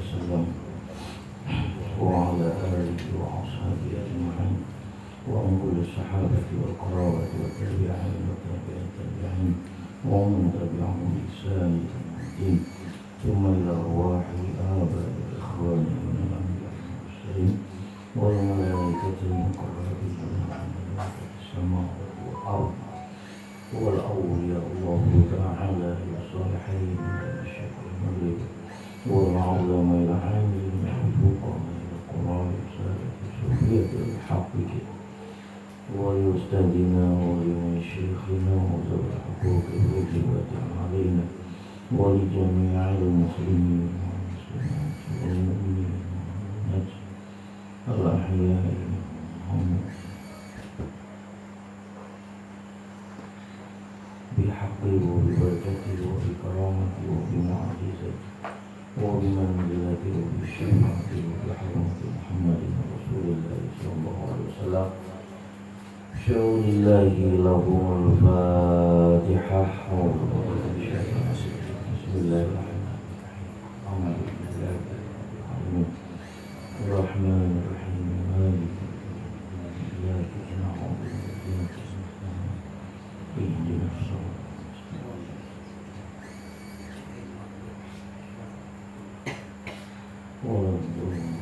وسلم وعلى آله وأصحابه أجمعين وعن كل الصحابة والقرابة والتابعين والتابعين ومن تبعهم بإحسان إلى يوم الدين ثم إلى أرواح آباء إخواننا من الأنبياء والمرسلين والملائكة المقربين وملائكة السماء والأرض والأولياء الله تعالى إلى الصالحين إلى الشيخ المغرب والعظم إلى عامل الفقراء إلى القرآن رسالة الصوفية الحق ولأستاذنا ولمشايخنا وذوي الحقوق الواجبة علينا ولجميع المسلمين والمسلمات والمؤمنين والمؤمنات الأحياء منهم بحقه وببركته وبكرامته وبمعجزته وبمنزلته وبشفاعته وبحرمة محمد رسول الله صلى الله عليه وسلم شؤون الله لهم الفاتحة بسم الله الرحمن الرحيم الحمد لله رب العالمين الرحمن الرحيم مالك إياك نعبد وإياك نستعين اهدنا الصراط المستقيم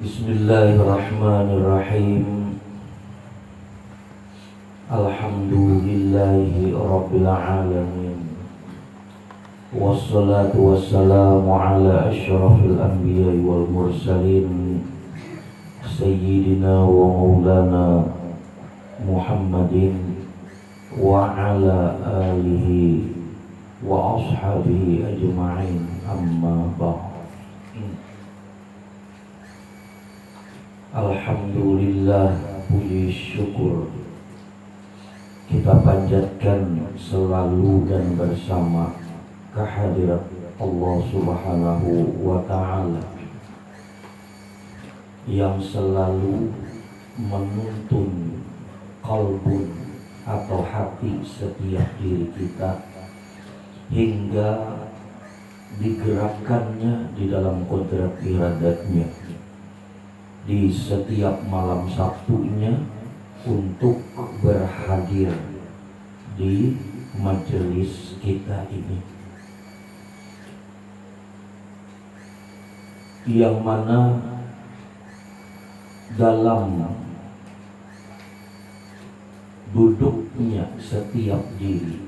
Bismillahirrahmanirrahim. Alhamdulillahi rabbil alamin. Wassalatu wassalamu ala asyrafil anbiya'i wal mursalin Sayyidina wa maulana Muhammadin wa ala alihi wa ashabihi ajma'in, amma ba'd. Alhamdulillah, puji syukur kita panjatkan selalu dan bersama kehadirat Allah Subhanahu wa Ta'ala yang selalu menuntun qalbun atau hati setiap diri kita hingga digerakkannya di dalam kodrat iradatnya di setiap malam Sabtunya untuk berhadir di majelis kita ini, yang mana dalam duduknya setiap diri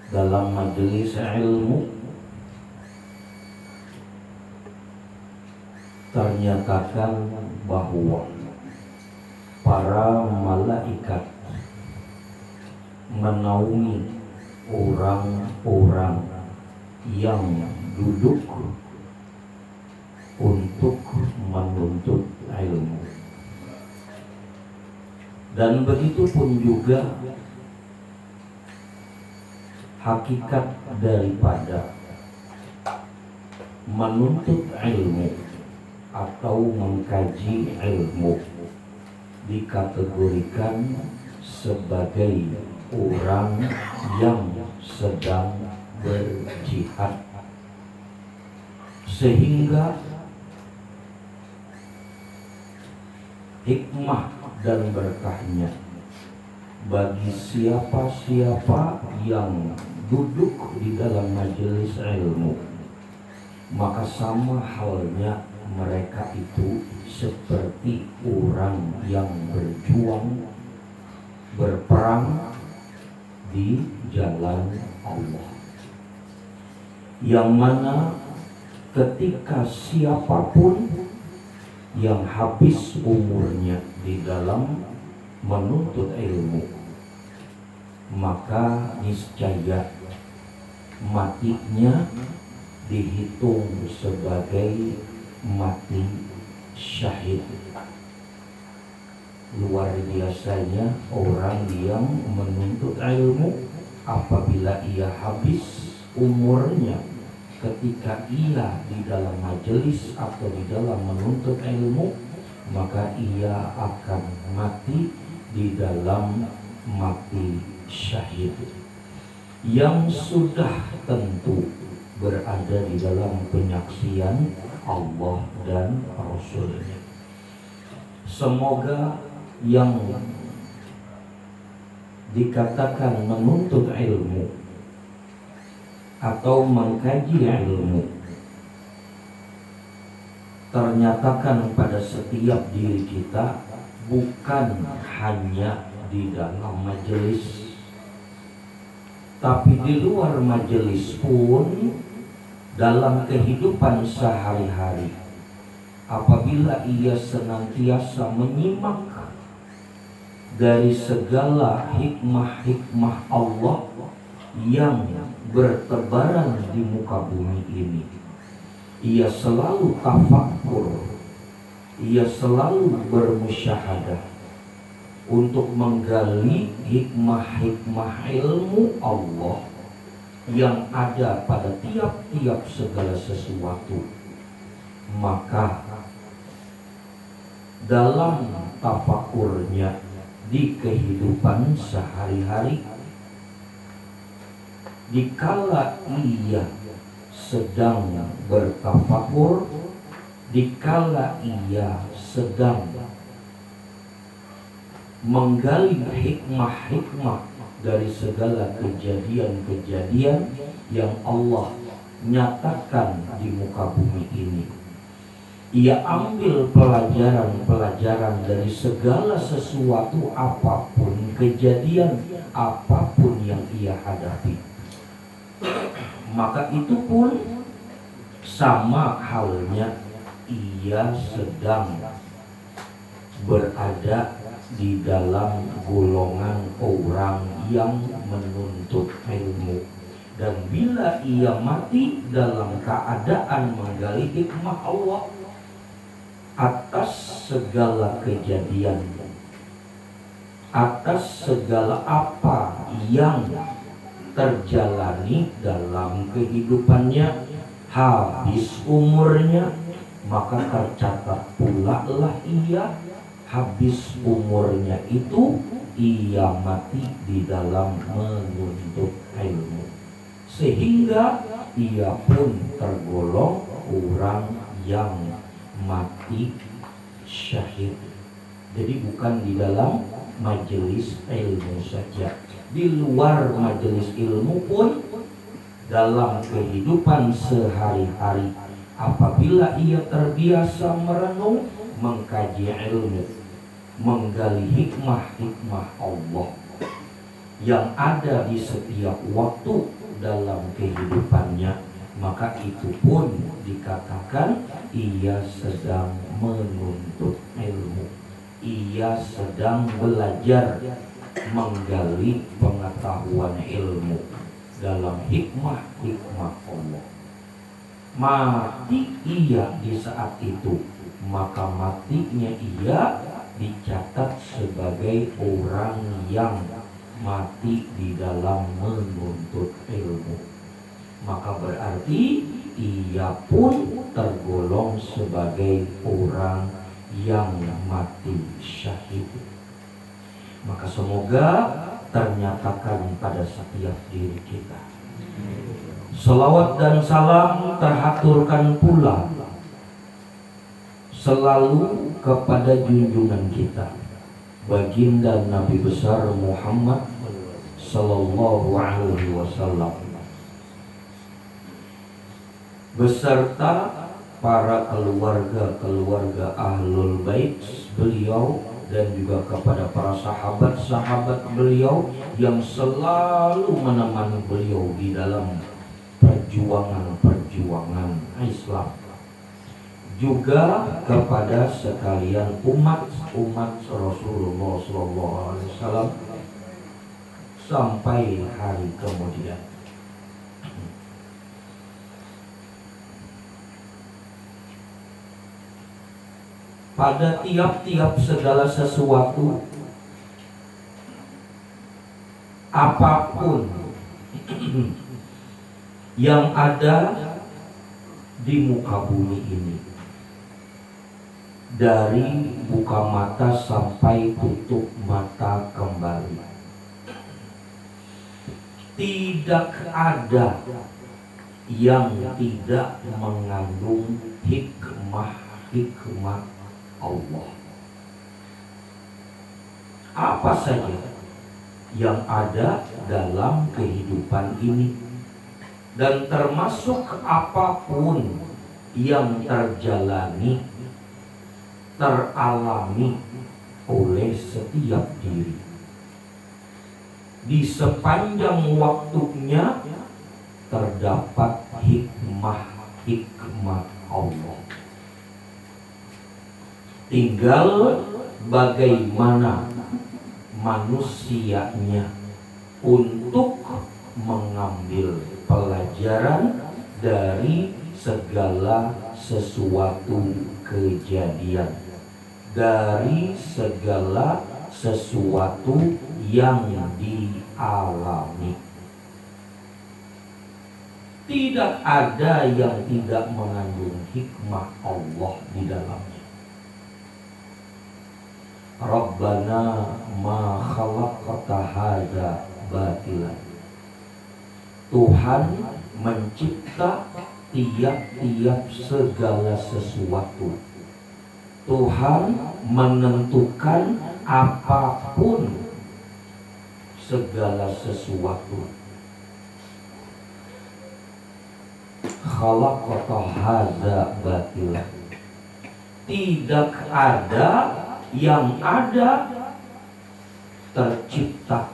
dalam majelis ilmu ternyatakan bahwa para malaikat menaungi orang-orang yang duduk untuk menuntut ilmu. Dan begitu pun juga hakikat daripada menuntut ilmu atau mengkaji ilmu dikategorikan sebagai orang yang sedang berjihad, sehingga hikmah dan berkahnya bagi siapa-siapa yang duduk di dalam majelis ilmu, maka sama halnya mereka itu seperti orang yang berjuang, berperang di jalan Allah, yang mana ketika siapapun yang habis umurnya di dalam menuntut ilmu, maka niscaya matinya dihitung sebagai mati syahid. Luar biasanya orang yang menuntut ilmu apabila ia habis umurnya ketika ia di dalam majelis atau di dalam menuntut ilmu, maka ia akan mati di dalam mati syahid yang sudah tentu berada di dalam penyaksian Allah dan Rasulnya. Semoga yang dikatakan menuntut ilmu atau mengkaji ilmu ternyatakan pada setiap diri kita, bukan hanya di dalam majelis, tapi di luar majelis pun, dalam kehidupan sehari-hari. Apabila ia senantiasa menyimak dari segala hikmah-hikmah Allah yang bertebaran di muka bumi ini, ia selalu tafakkur, ia selalu bermusyahadah untuk menggali hikmah-hikmah ilmu Allah yang ada pada tiap-tiap segala sesuatu. Maka dalam tafakurnya di kehidupan sehari-hari, dikala ia sedang bertafakur, dikala ia sedang menggali hikmah-hikmah dari segala kejadian-kejadian yang Allah nyatakan di muka bumi ini, ia ambil pelajaran-pelajaran dari segala sesuatu, apapun kejadian, apapun yang ia hadapi. Maka itu pun sama halnya ia sedang berada di dalam golongan orang yang menuntut ilmu. Dan bila ia mati dalam keadaan menggali hikmah Allah atas segala kejadian, atas segala apa yang terjalani dalam kehidupannya, habis umurnya, maka tercatat pula lah ia habis umurnya itu ia mati di dalam menuntut ilmu, sehingga ia pun tergolong orang yang mati syahid. Jadi bukan di dalam majelis ilmu saja, di luar majelis ilmu pun, dalam kehidupan sehari-hari, apabila ia terbiasa merenung, mengkaji ilmu, menggali hikmah-hikmah Allah yang ada di setiap waktu dalam kehidupannya, maka itu pun dikatakan ia sedang menuntut ilmu, ia sedang belajar menggali pengetahuan ilmu dalam hikmah-hikmah Allah. Mati ia di saat itu, maka matinya ia dicatat sebagai orang yang mati di dalam menuntut ilmu. Maka berarti ia pun tergolong sebagai orang yang mati syahid. Maka semoga ternyatakan pada setiap diri kita. Selawat dan salam terhaturkan pula selalu kepada junjungan kita, baginda Nabi besar Muhammad sallallahu alaihi wasallam, beserta para keluarga ahlul bait beliau, dan juga kepada para sahabat-sahabat beliau yang selalu menemani beliau di dalam perjuangan Islam, juga kepada sekalian umat Rasulullah SAW sampai hari kemudian. Pada tiap-tiap segala sesuatu, apapun yang ada di muka bumi ini, dari buka mata sampai tutup mata kembali, tidak ada yang tidak mengandung hikmah Allah. Apa saja yang ada dalam kehidupan ini, dan termasuk apapun yang terjalani, teralami oleh setiap diri, di sepanjang waktunya terdapat hikmah Allah. Tinggal bagaimana manusianya untuk mengambil pelajaran dari segala sesuatu kejadian, dari segala sesuatu yang dialami. Tidak ada yang tidak mengandung hikmah Allah di dalamnya. Rabbana ma khalaqta hadza batilan. Tuhan mencipta tiap-tiap segala sesuatu. Tuhan menentukan apapun segala sesuatu. Khalaqta hadza batilan. Tidak ada yang ada tercipta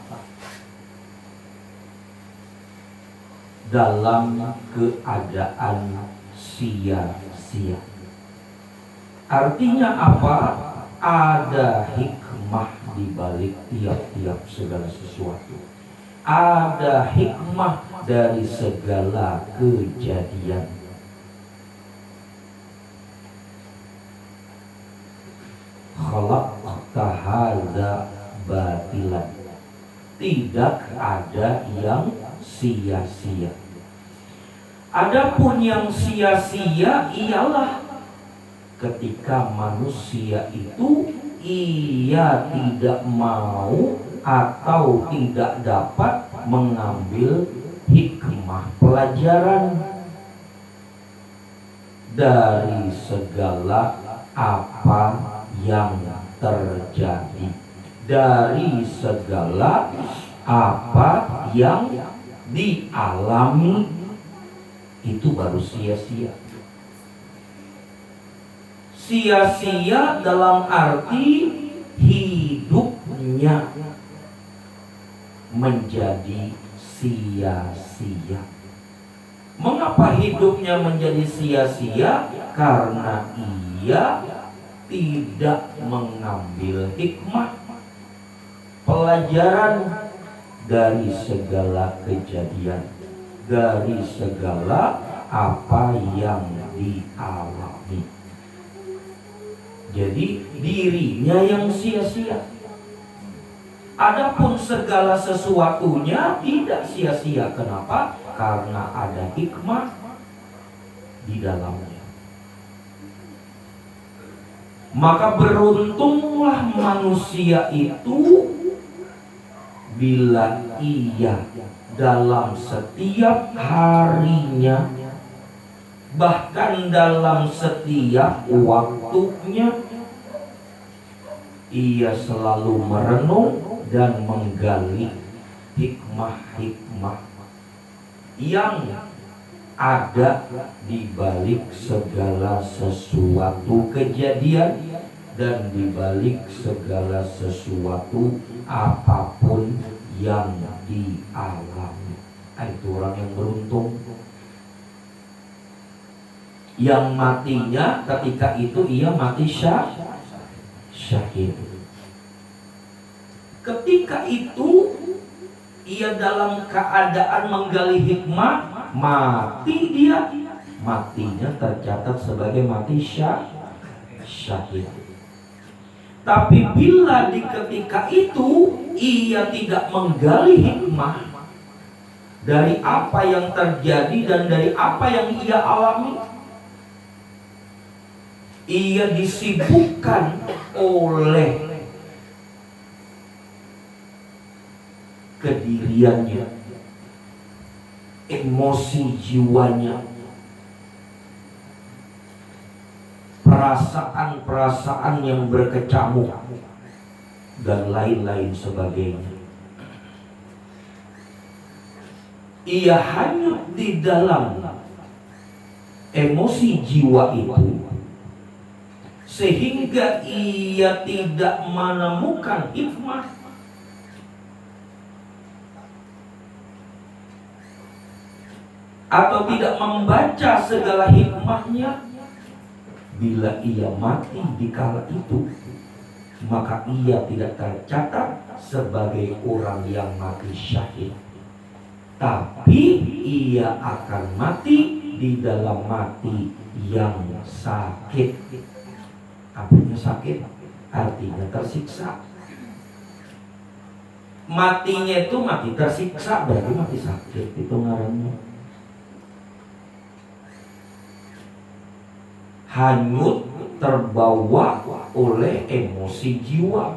dalam keadaan sia-sia. Artinya apa? Ada hikmah di balik tiap-tiap segala sesuatu. Ada hikmah dari segala kejadian. Khalaqta hadza batilan. Tidak ada yang sia-sia. Adapun yang sia-sia ialah ketika manusia itu ia tidak mau atau tidak dapat mengambil hikmah pelajaran dari segala apa yang terjadi, dari segala apa yang dialami. Itu baru sia-sia. Sia-sia dalam arti hidupnya menjadi sia-sia. Mengapa hidupnya menjadi sia-sia? Karena ia tidak mengambil hikmah pelajaran dari segala kejadian, dari segala apa yang dialami. Jadi dirinya yang sia-sia. Adapun segala sesuatunya tidak sia-sia. Kenapa? Karena ada hikmah di dalamnya. Maka beruntunglah manusia itu bila ia dalam setiap harinya, bahkan dalam setiap waktunya, ia selalu merenung dan menggali hikmah-hikmah yang ada di balik segala sesuatu kejadian dan di balik segala sesuatu apapun yang dialami. Itu orang yang beruntung, yang matinya ketika itu ia mati syahid. Ketika itu ia dalam keadaan menggali hikmah, mati dia, matinya tercatat sebagai mati syahid. Tapi bila di ketika itu ia tidak menggali hikmah dari apa yang terjadi dan dari apa yang ia alami, ia disibukkan oleh kediriannya, emosi jiwanya, perasaan-perasaan yang berkecamuk, dan lain-lain sebagainya. Ia hanyut di dalam emosi jiwa itu, sehingga ia tidak menemukan hikmah atau tidak membaca segala hikmahnya. Bila ia mati di kala itu, maka ia tidak tercatat sebagai orang yang mati syahid, tapi ia akan mati di dalam mati yang sakit. Artinya sakit, artinya tersiksa. Matinya itu mati tersiksa, berarti mati sakit, itu ngarannya. Hanyut, terbawa oleh emosi jiwa,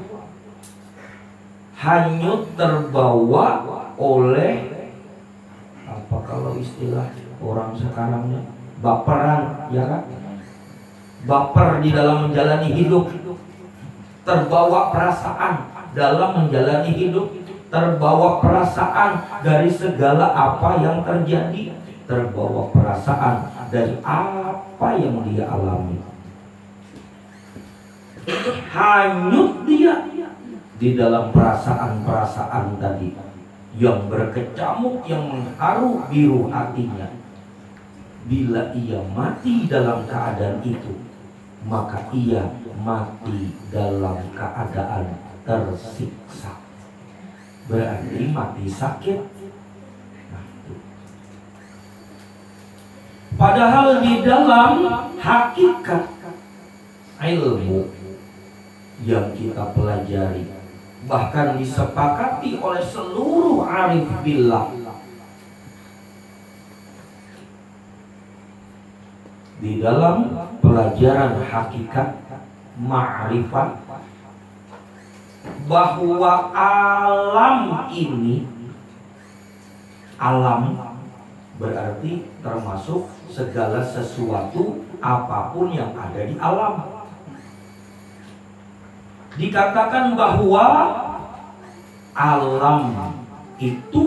hanyut terbawa oleh apa kalau istilah orang sekarangnya baperan, ya kan? Baper di dalam menjalani hidup, terbawa perasaan dalam menjalani hidup, terbawa perasaan dari segala apa yang terjadi, terbawa perasaan dari apa yang dia alami. Hanyut dia di dalam perasaan-perasaan tadi yang berkecamuk, yang mengharu biru hatinya. Bila ia mati dalam keadaan itu, maka ia mati dalam keadaan tersiksa, berarti mati sakit. Padahal di dalam hakikat ilmu yang kita pelajari, bahkan disepakati oleh seluruh arif billah, di dalam pelajaran hakikat ma'rifat, bahwa alam ini, alam berarti termasuk segala sesuatu apapun yang ada di alam. Dikatakan bahwa alam itu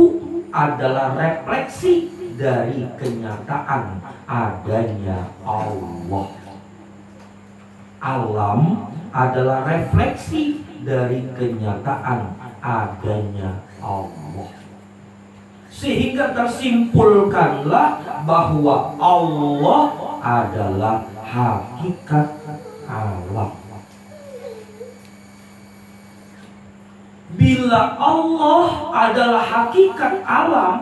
adalah refleksi dari kenyataan adanya Allah. Alam adalah refleksi dari kenyataan adanya Allah. Sehingga tersimpulkanlah bahwa Allah adalah hakikat alam. Bila Allah adalah hakikat alam,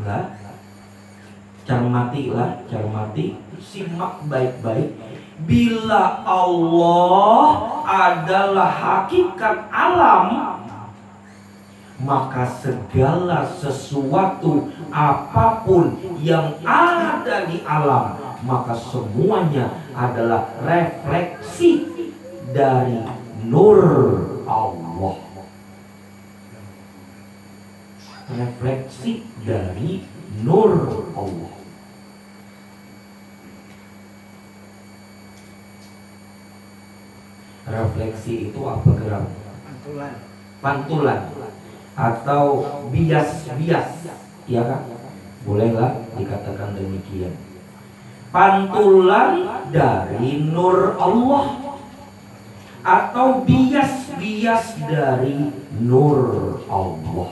nah, cermati, simak baik-baik. Bila Allah adalah hakikat alam, maka segala sesuatu apapun yang ada di alam, maka semuanya adalah refleksi dari nur Allah. Refleksi dari nur Allah. Refleksi itu apa gerak? Pantulan atau bias-bias, ya kan? Bolehlah dikatakan demikian. Pantulan dari nur Allah atau bias-bias dari nur Allah.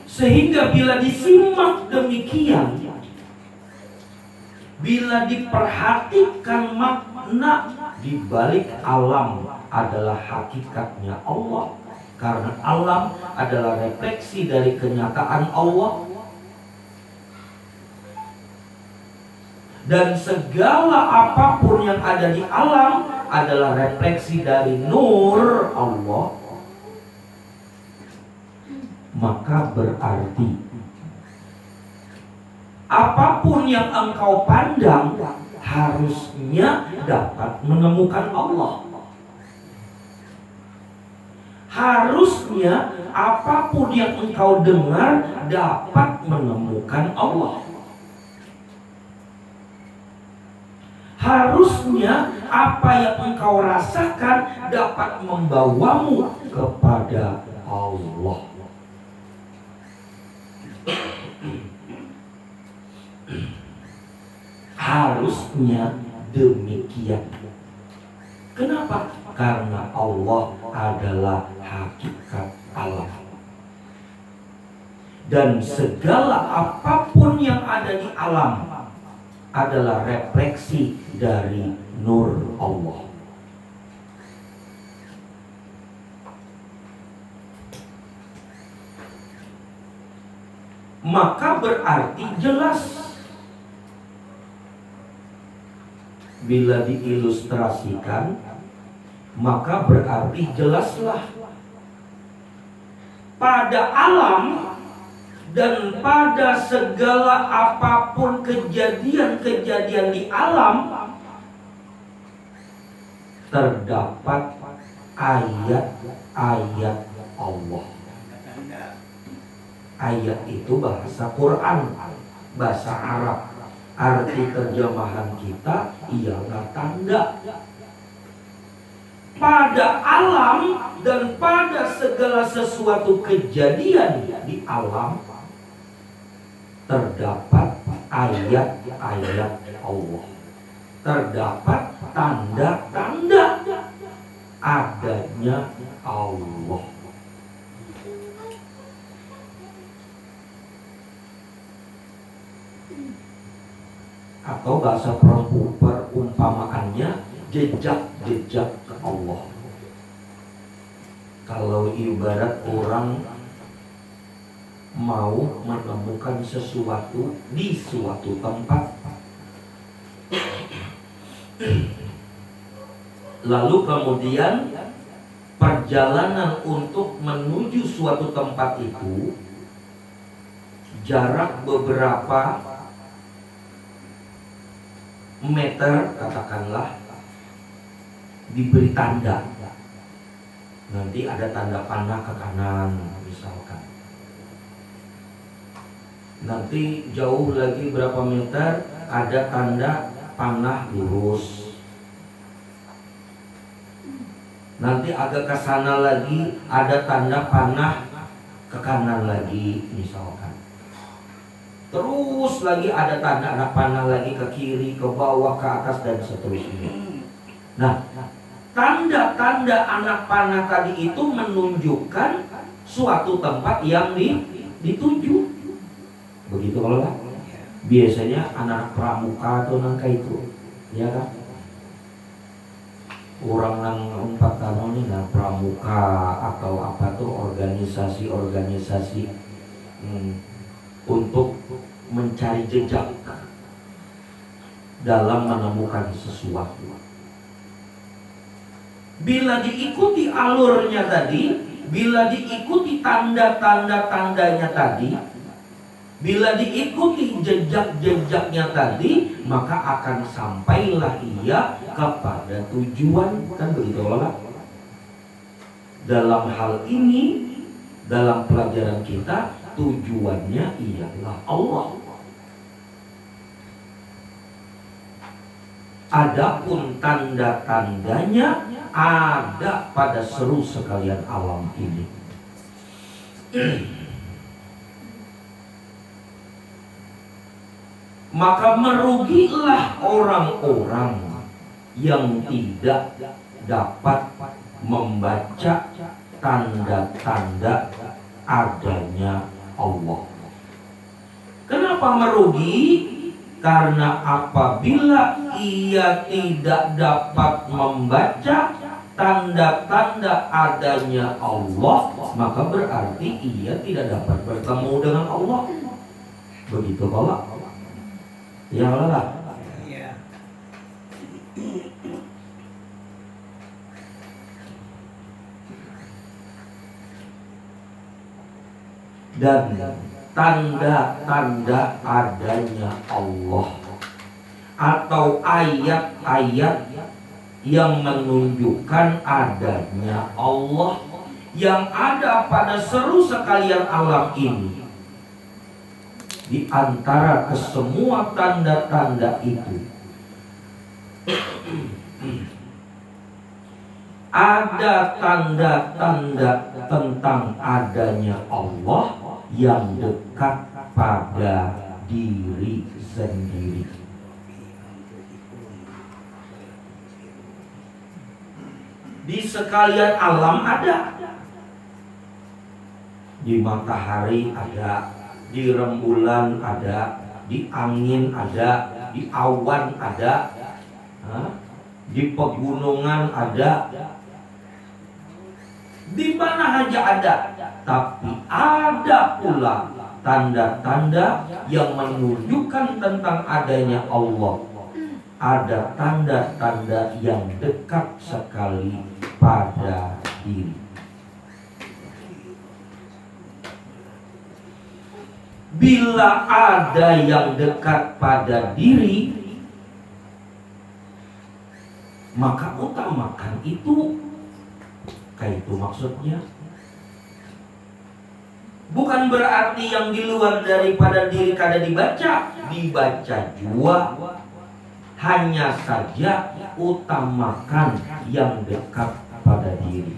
Sehingga bila disimak demikian, bila diperhatikan makna di balik alam adalah hakikatnya Allah, karena alam adalah refleksi dari kenyataan Allah, dan segala apapun yang ada di alam adalah refleksi dari nur Allah, maka berarti apapun yang engkau pandang harusnya dapat menemukan Allah. Harusnya apapun yang engkau dengar dapat menemukan Allah. Harusnya apa yang engkau rasakan dapat membawamu kepada Allah. Harusnya demikian. Kenapa? Karena Allah adalah hakikat alam. Dan segala apapun yang ada di alam adalah refleksi dari nur Allah. Maka berarti jelas, bila diilustrasikan, maka berarti jelaslah pada alam dan pada segala apapun kejadian-kejadian di alam terdapat ayat-ayat Allah. Ayat itu bahasa Quran, bahasa Arab. Arti terjemahan kita ialah tanda. Pada alam dan pada segala sesuatu kejadian di alam terdapat ayat-ayat Allah. Terdapat tanda-tanda adanya Allah. Atau bahasa perumpamaannya jejak-jejak Allah. Kalau ibarat orang mau menemukan sesuatu di suatu tempat, lalu kemudian perjalanan untuk menuju suatu tempat itu jarak beberapa meter, katakanlah, diberi tanda. Nanti ada tanda panah ke kanan misalkan. Nanti jauh lagi berapa meter ada tanda panah lurus. Nanti agak ke sana lagi ada tanda panah ke kanan lagi misalkan. Terus lagi ada tanda anak panah lagi ke kiri, ke bawah, ke atas, dan seterusnya. Nah, tanda-tanda anak panah tadi itu menunjukkan suatu tempat yang dituju. Begitu kalau lah. Biasanya anak pramuka atau nangka itu, ya kan? Orang nang 4 tahun ini nang pramuka atau apa tuh organisasi untuk mencari jejak dalam menemukan sesuatu. Bila diikuti alurnya tadi, bila diikuti tanda-tanda-tandanya tadi, bila diikuti jejak-jejaknya tadi, maka akan sampailah ia kepada tujuan. Kan begitu lah. Dalam hal ini, dalam pelajaran kita, tujuannya ialah Allah. Adapun tanda-tandanya ada pada seluruh sekalian alam ini. Maka merugilah orang-orang yang tidak dapat membaca tanda-tanda adanya Allah. Kenapa merugi? Karena apabila ia tidak dapat membaca tanda-tanda adanya Allah, maka berarti ia tidak dapat bertemu dengan Allah. Begitu kalau ya Allah. Dan tanda-tanda adanya Allah atau ayat-ayat yang menunjukkan adanya Allah yang ada pada seluruh sekalian alam ini. Di antara kesemua tanda-tanda itu ada tanda-tanda tentang adanya Allah yang dekat pada diri sendiri. Di sekalian alam ada. Di matahari ada, di rembulan ada, di angin ada, di awan ada, di pegunungan ada, di mana saja ada. Tapi ada pula tanda-tanda yang menunjukkan tentang adanya Allah. Ada tanda-tanda yang dekat sekali pada diri. Bila ada yang dekat pada diri, maka utamakan itu. Kayak itu maksudnya. Bukan berarti yang di luar daripada diri kada dibaca. Dibaca juga. Hanya saja utamakan yang dekat pada diri.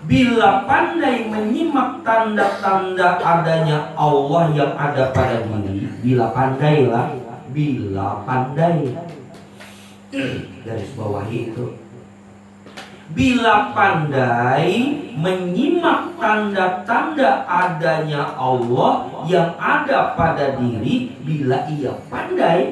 Bila pandai menyimak tanda-tanda adanya Allah yang ada pada diri, bila pandailah, bila pandai, garis bawahi itu, bila pandai menyimak tanda-tanda adanya Allah yang ada pada diri, bila ia pandai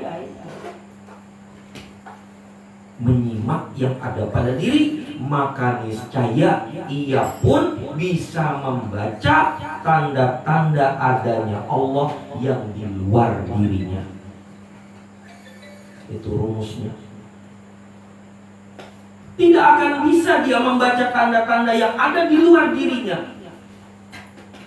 menyimak yang ada pada diri, maka niscaya ia pun bisa membaca tanda-tanda adanya Allah yang di luar dirinya. Itu rumusnya. Tidak akan bisa dia membaca tanda-tanda yang ada di luar dirinya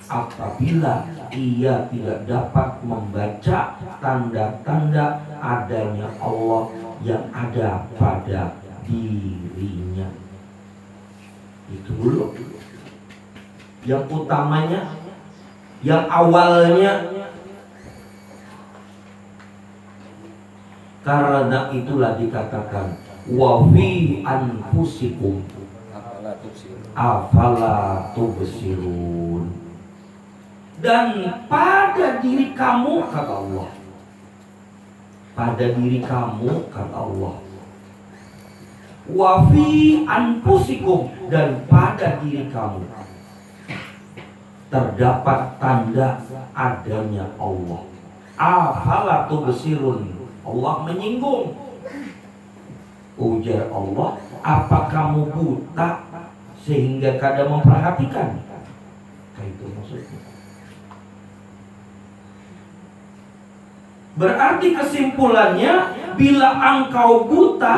apabila ia tidak dapat membaca tanda-tanda adanya Allah yang ada pada dirinya. Itu dulu. Yang utamanya, yang awalnya. Karena itulah dikatakan wa fi anfusikum afala tubsirun. Dan pada diri kamu, kata Allah, pada diri kamu, kata Allah, wa fi anfusikum, dan pada diri kamu terdapat tanda adanya Allah. Afala tubsirun. Allah menyinggung. Ujar Allah, apa kamu buta sehingga kada memperhatikan? Kayak itu maksudnya. Berarti kesimpulannya, bila engkau buta,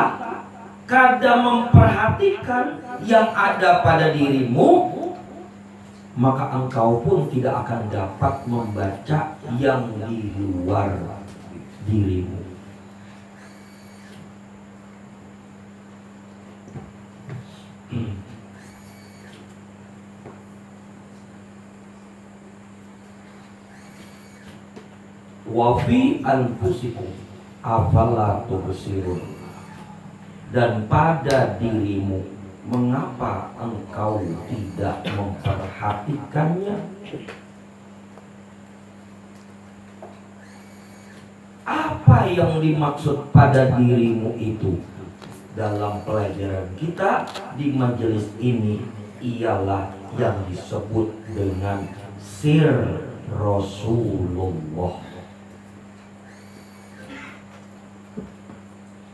kada memperhatikan yang ada pada dirimu, maka engkau pun tidak akan dapat membaca yang di luar dirimu. Wa fi anfusikum afala tubsirun. Dan pada dirimu, mengapa engkau tidak memperhatikannya? Apa yang dimaksud pada dirimu itu? Dalam pelajaran kita di majelis ini ialah yang disebut dengan sir Rasulullah.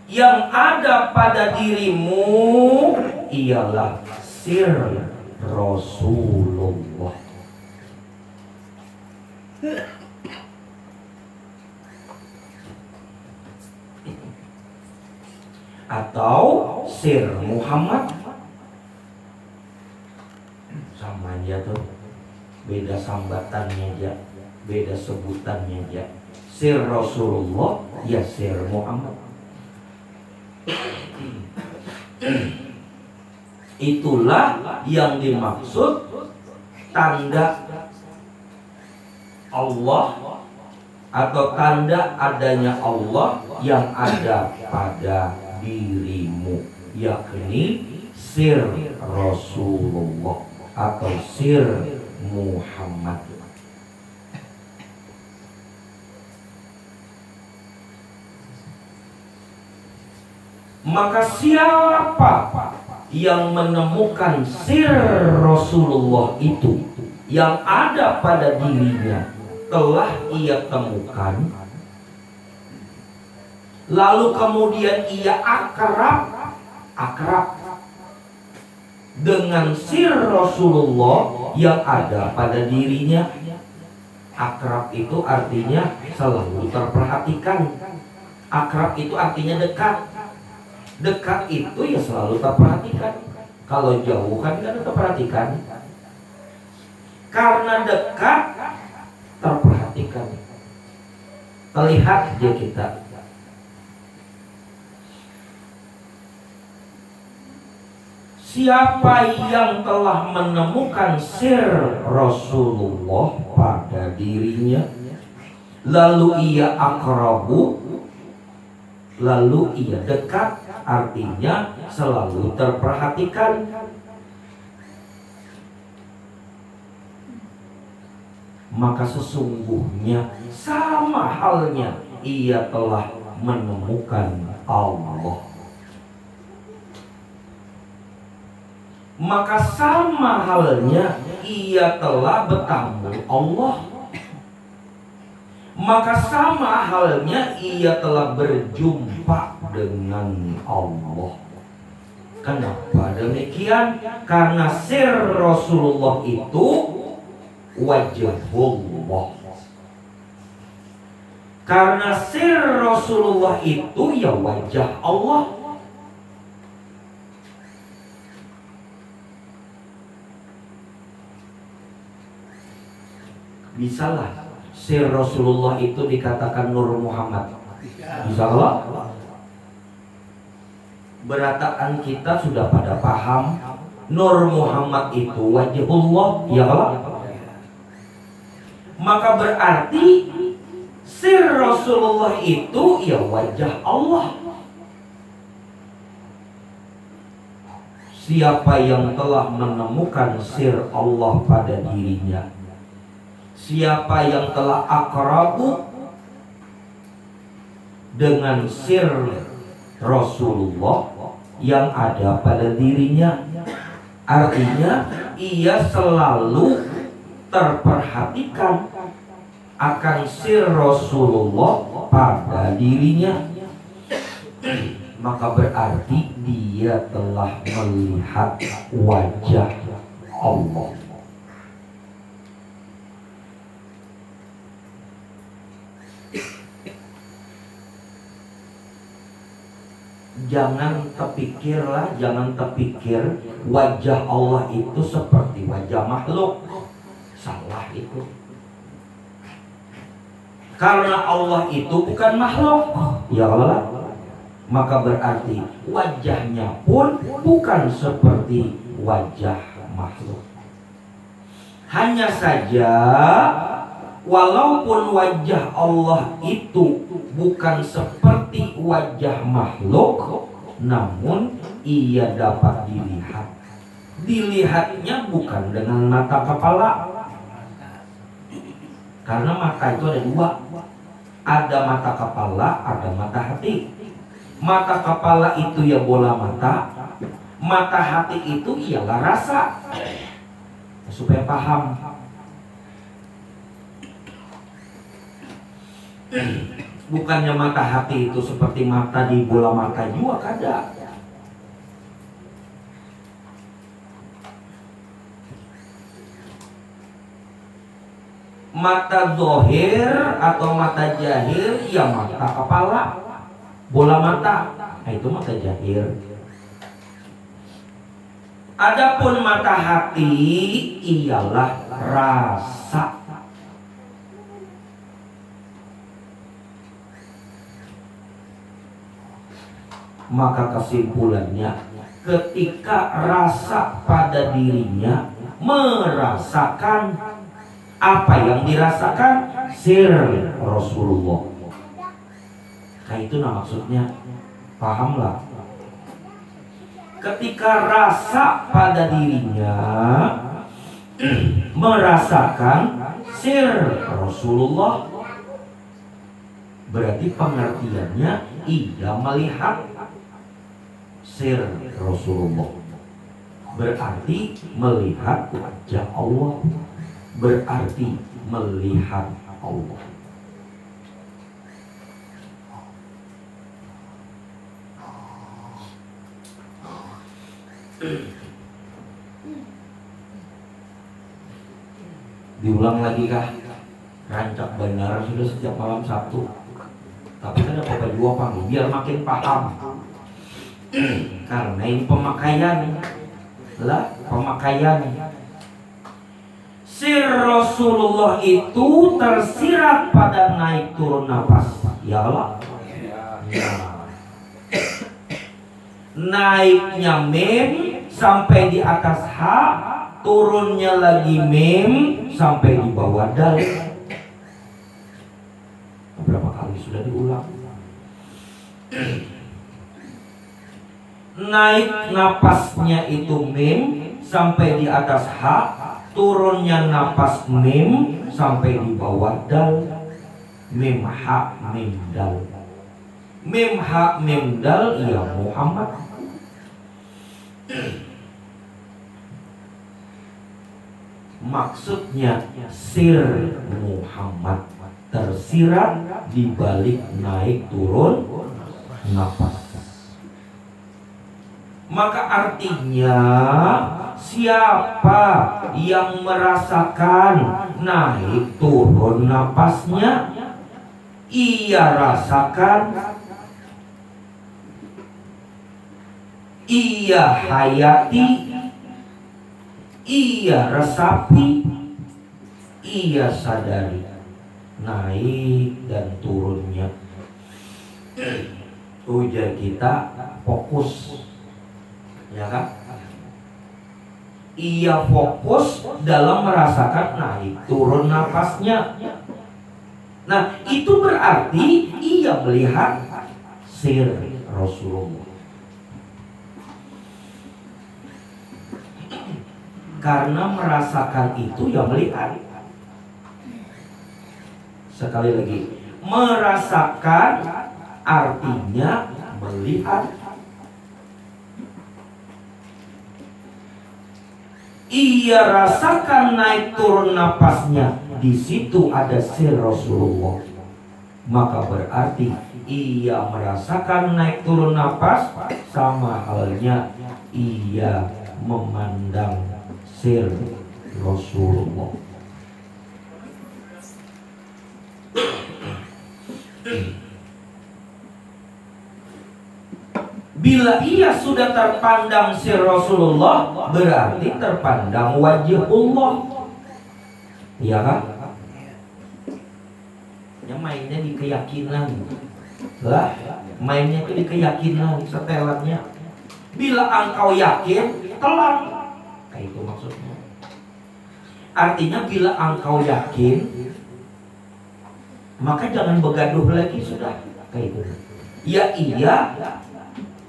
Yang ada pada dirimu ialah sir Rasulullah. Atau sir Muhammad. Sama aja tuh. beda sambatannya aja, beda sebutannya aja. Sir Rasulullah ya sir Muhammad. Itulah yang dimaksud tanda Allah atau tanda adanya Allah yang ada pada dirimu, yakni sir Rasulullah atau sir Muhammad. Maka siapa yang menemukan sir Rasulullah itu yang ada pada dirinya, telah ia temukan, lalu kemudian ia akrab dengan sir Rasulullah yang ada pada dirinya. Akrab itu artinya selalu terperhatikan. Akrab itu artinya dekat. Dekat itu ya selalu terperhatikan. Kalau jauh kan tidak terperhatikan. Karena dekat terperhatikan, terlihat dia kita. Siapa yang telah menemukan sir Rasulullah pada dirinya, lalu ia akrabu, lalu ia dekat, artinya selalu terperhatikan, maka sesungguhnya sama halnya ia telah menemukan Allah. Maka sama halnya ia telah bertemu Allah. Maka sama halnya ia telah berjumpa dengan Allah. Kenapa demikian? Karena sir Rasulullah itu wajhullah. Karena sir Rasulullah itu ya wajah Allah. Bisalah sir Rasulullah itu dikatakan Nur Muhammad? Bisalah. Berataan kita sudah pada paham Nur Muhammad itu wajhullah, ya Allah. Maka berarti sir Rasulullah itu ya wajah Allah. Siapa yang telah menemukan sir Allah pada dirinya, siapa yang telah akrabu dengan sir Rasulullah yang ada pada dirinya, artinya ia selalu terperhatikan akan sir Rasulullah pada dirinya, maka berarti dia telah melihat wajah Allah. Jangan terpikir wajah Allah itu seperti wajah makhluk. Salah itu. Karena Allah itu bukan makhluk, ya Allah. Maka berarti wajahnya pun bukan seperti wajah makhluk. Hanya saja walaupun wajah Allah itu bukan seperti wajah makhluk, namun ia dapat dilihat. Dilihatnya bukan dengan mata kepala, karena mata itu ada dua. Ada mata kepala, ada mata hati. Mata kepala itu ya bola mata. Mata hati itu ialah rasa. Supaya paham. Bukannya mata hati itu seperti mata di bola mata juga, kada. Mata zohir atau mata jahir ya mata kepala, bola mata, nah itu mata jahir. Adapun mata hati ialah rasa. Maka kesimpulannya, ketika rasa pada dirinya merasakan apa yang dirasakan sir Rasulullah. Nah itu maksudnya, pahamlah. Ketika rasa pada dirinya merasakan sir Rasulullah, berarti pengertiannya ia melihat sir Rasulullah, berarti melihat wajah Allah, berarti melihat Allah. Diulang lagi kah? Rancak benar sudah sejak malam Sabtu. Tapi ada apa dua panggung biar makin paham. Karena ini pemakaian lah, pemakaian. Sir Rasulullah itu tersirat pada naik turun nafas. Ya Allah. Naiknya mim sampai di atas H, turunnya lagi mim sampai di bawah dal. Berapa kali sudah diulang? Naik napasnya itu mim sampai di atas H, turunnya napas mim sampai di bawah dal. Mim ha mim dal. Mim ha mim dal ya Muhammad. Maksudnya sir Muhammad tersirat di balik naik turun napas. Maka artinya siapa yang merasakan naik turun napasnya, ia rasakan, ia hayati, ia resapi, ia sadari naik dan turunnya. Ujar kita fokus, ya kan? Ia fokus dalam merasakan naik turun napasnya. Nah itu berarti ia melihat sir Rasulullah. Karena merasakan itu ya melihat. Sekali lagi, merasakan artinya melihat. Ia rasakan naik turun napasnya, di situ ada sir Rasulullah. Maka berarti ia merasakan naik turun napas, sama halnya ia memandang sir Rasulullah. Bila ia sudah terpandang sir Rasulullah, berarti terpandang wajhullah. Iya kan? Ya mainnya di keyakinan. Lah, mainnya itu di keyakinan, setelannya. Bila engkau yakin, telan. Kayak itu maksudnya. Artinya bila engkau yakin, maka jangan begaduh lagi sudah. Kayak itu. Ya iya,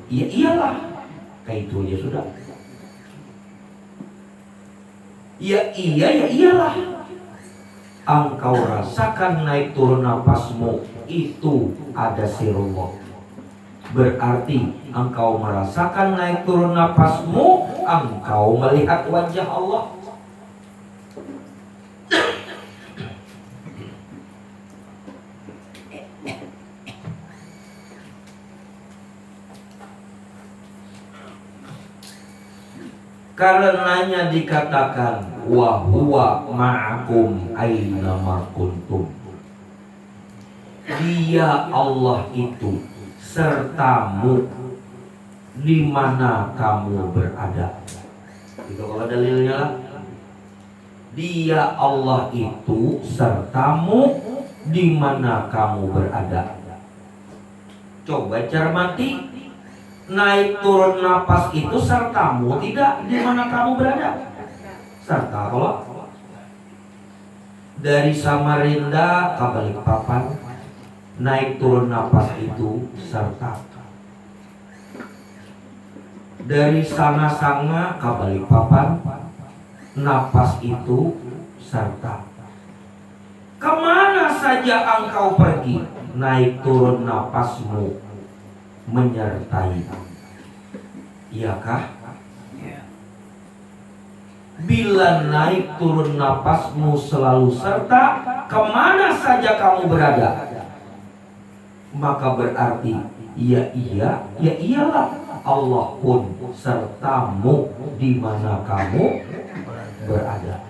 ya iyalah. Kayak itu aja sudah. Ya iya, ya iyalah. Engkau rasakan naik turun napasmu, itu ada sirullah. Berarti engkau merasakan naik turun napasmu, engkau melihat wajah Allah. Karenanya dikatakan wa huwa ma'akum aina ma kuntum. Dia Allah itu sertamu di mana kamu berada. Itu kalau dalilnya lah. Dia Allah itu sertamu di mana kamu berada. Coba cermati, naik turun napas itu sertamu tidak di mana kamu berada. Serta kalau dari Samarinda ke Balikpapan, naik turun napas itu serta. Dari Sanga-Sanga ke Balikpapan, napas itu serta. Kemana saja engkau pergi, naik turun napasmu menyertai. Iyakah? Bila naik turun napasmu selalu serta, kemana saja kamu berada, maka berarti ya iya, ya iyalah, Allah pun sertamu di mana kamu berada.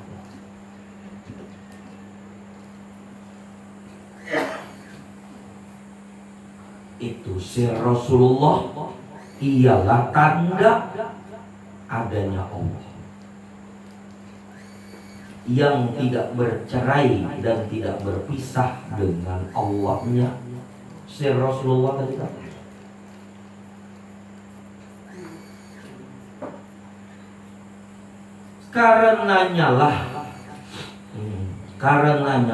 Itu sir Rasulullah ialah tanda adanya Allah yang tidak bercerai dan tidak berpisah dengan Allahnya. Sir Rasulullah tadi kata. Karenanya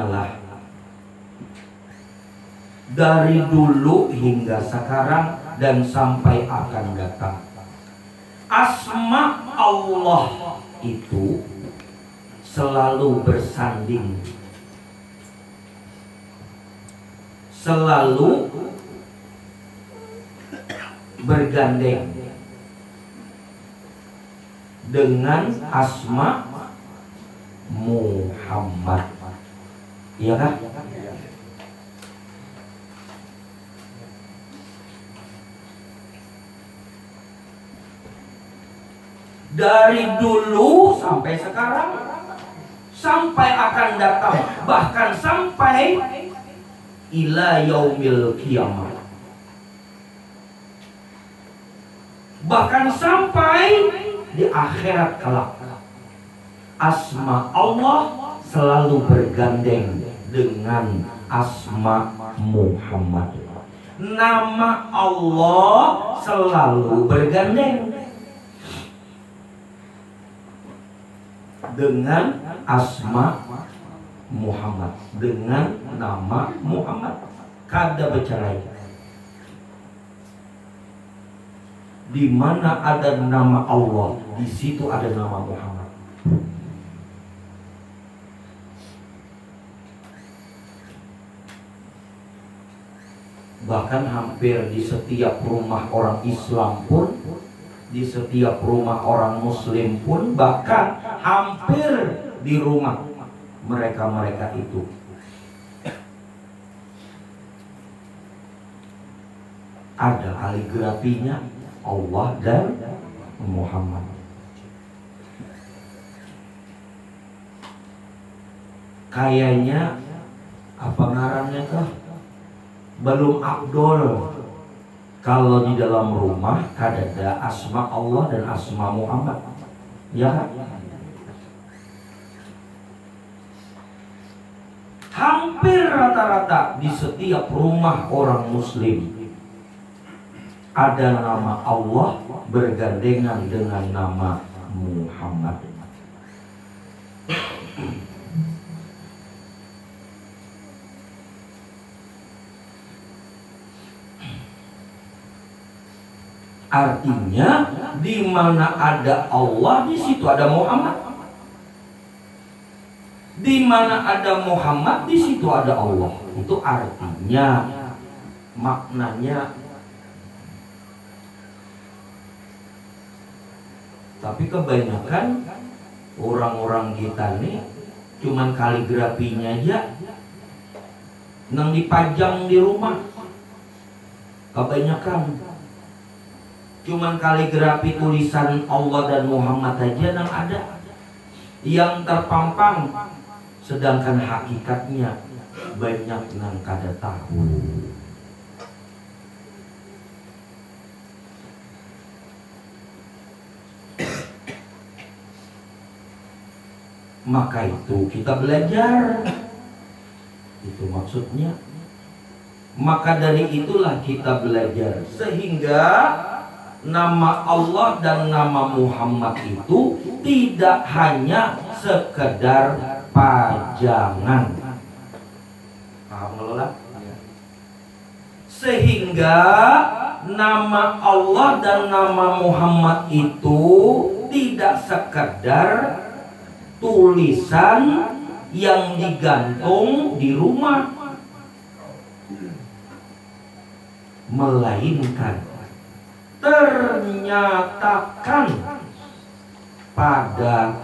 lah dari dulu hingga sekarang dan sampai akan datang, asma Allah itu selalu bersanding, selalu bergandeng dengan asma Muhammad. Iya kan? Dari dulu sampai sekarang, sampai akan datang, bahkan sampai ila yaumil qiyamah, bahkan sampai di akhirat kelak, asma Allah selalu bergandeng dengan asma Muhammad. Nama Allah selalu bergandeng dengan asma Muhammad, dengan nama Muhammad. Kada bercerai. Di mana ada nama Allah, di situ ada nama Muhammad. Bahkan hampir di setiap rumah orang Islam pun, di setiap rumah orang Muslim pun, bahkan hampir di rumah mereka-mereka itu ada kaligrafinya Allah dan Muhammad. Kayaknya apa ngarannya tuh belum Abdul kalau di dalam rumah ada asma Allah dan asma Muhammad, ya kan? Hampir rata-rata di setiap rumah orang Muslim ada nama Allah bergandengan dengan nama Muhammad. Artinya di mana ada Allah, di situ ada Muhammad. Di mana ada Muhammad, di situ ada Allah. Itu artinya, maknanya. Tapi kebanyakan orang-orang kita nih cuman kaligrafinya aja nang dipajang di rumah. Kebanyakan cuman kaligrafi tulisan Allah dan Muhammad aja nang ada yang terpampang, sedangkan hakikatnya banyak nang kada tahu. Maka itu kita belajar. Itu maksudnya. Maka dari itulah kita belajar. Sehingga nama Allah dan nama Muhammad itu tidak hanya sekedar pajangan. Paham ngelola? Sehingga nama Allah dan nama Muhammad itu tidak sekedar tulisan yang digantung di rumah, melainkan ternyatakan pada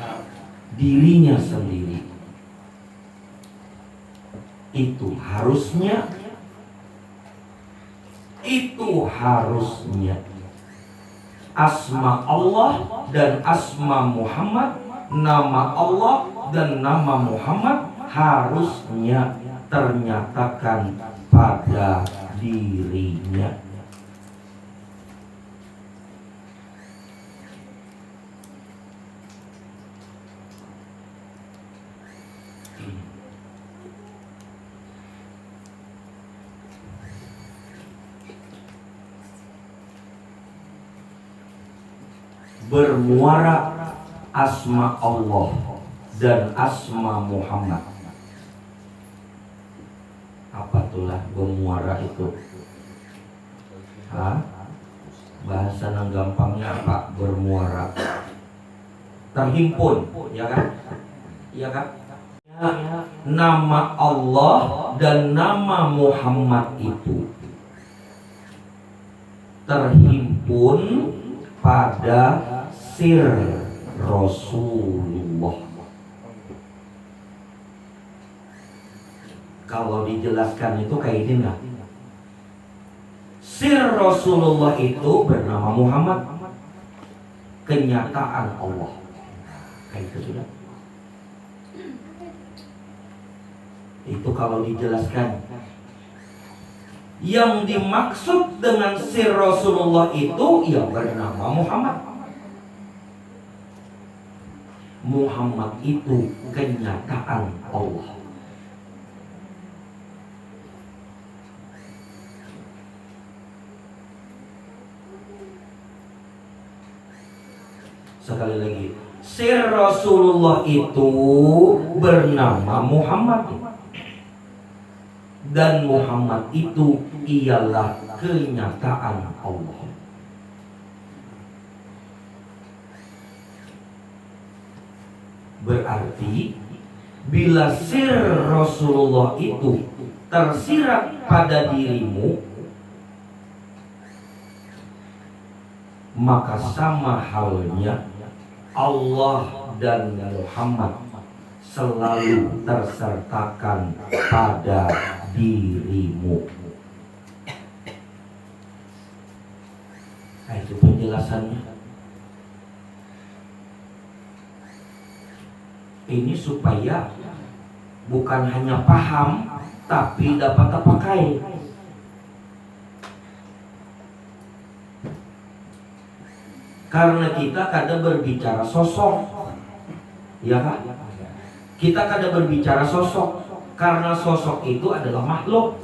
dirinya sendiri. Itu harusnya asma Allah dan asma Muhammad, nama Allah dan nama Muhammad harusnya ternyatakan pada dirinya. Bermuara asma Allah dan asma Muhammad. Apa itulah bermuara itu? Bahasa yang gampangnya apa? Bermuara. Terhimpun, ya kan? Ya kan? Nama Allah dan nama Muhammad itu terhimpun pada sir Rasulullah. Kalau dijelaskan itu kayak ini lah. Sir Rasulullah itu bernama Muhammad, kenyataan Allah. Kayak itu sudah. Itu kalau dijelaskan. Yang dimaksud dengan sir Rasulullah itu yang bernama Muhammad. Muhammad itu kenyataan Allah. Sekali lagi, sir Rasulullah itu bernama Muhammad. Dan Muhammad itu ialah kenyataan Allah. Berarti bila sir Rasulullah itu tersirat pada dirimu, maka sama halnya Allah dan Muhammad selalu tersertakan pada dirimu. Nah, itu penjelasannya. Ini supaya bukan hanya paham, tapi dapat terpakai. Karena kita kadang berbicara sosok, ya kan? Kita kadang berbicara sosok, karena sosok itu adalah makhluk.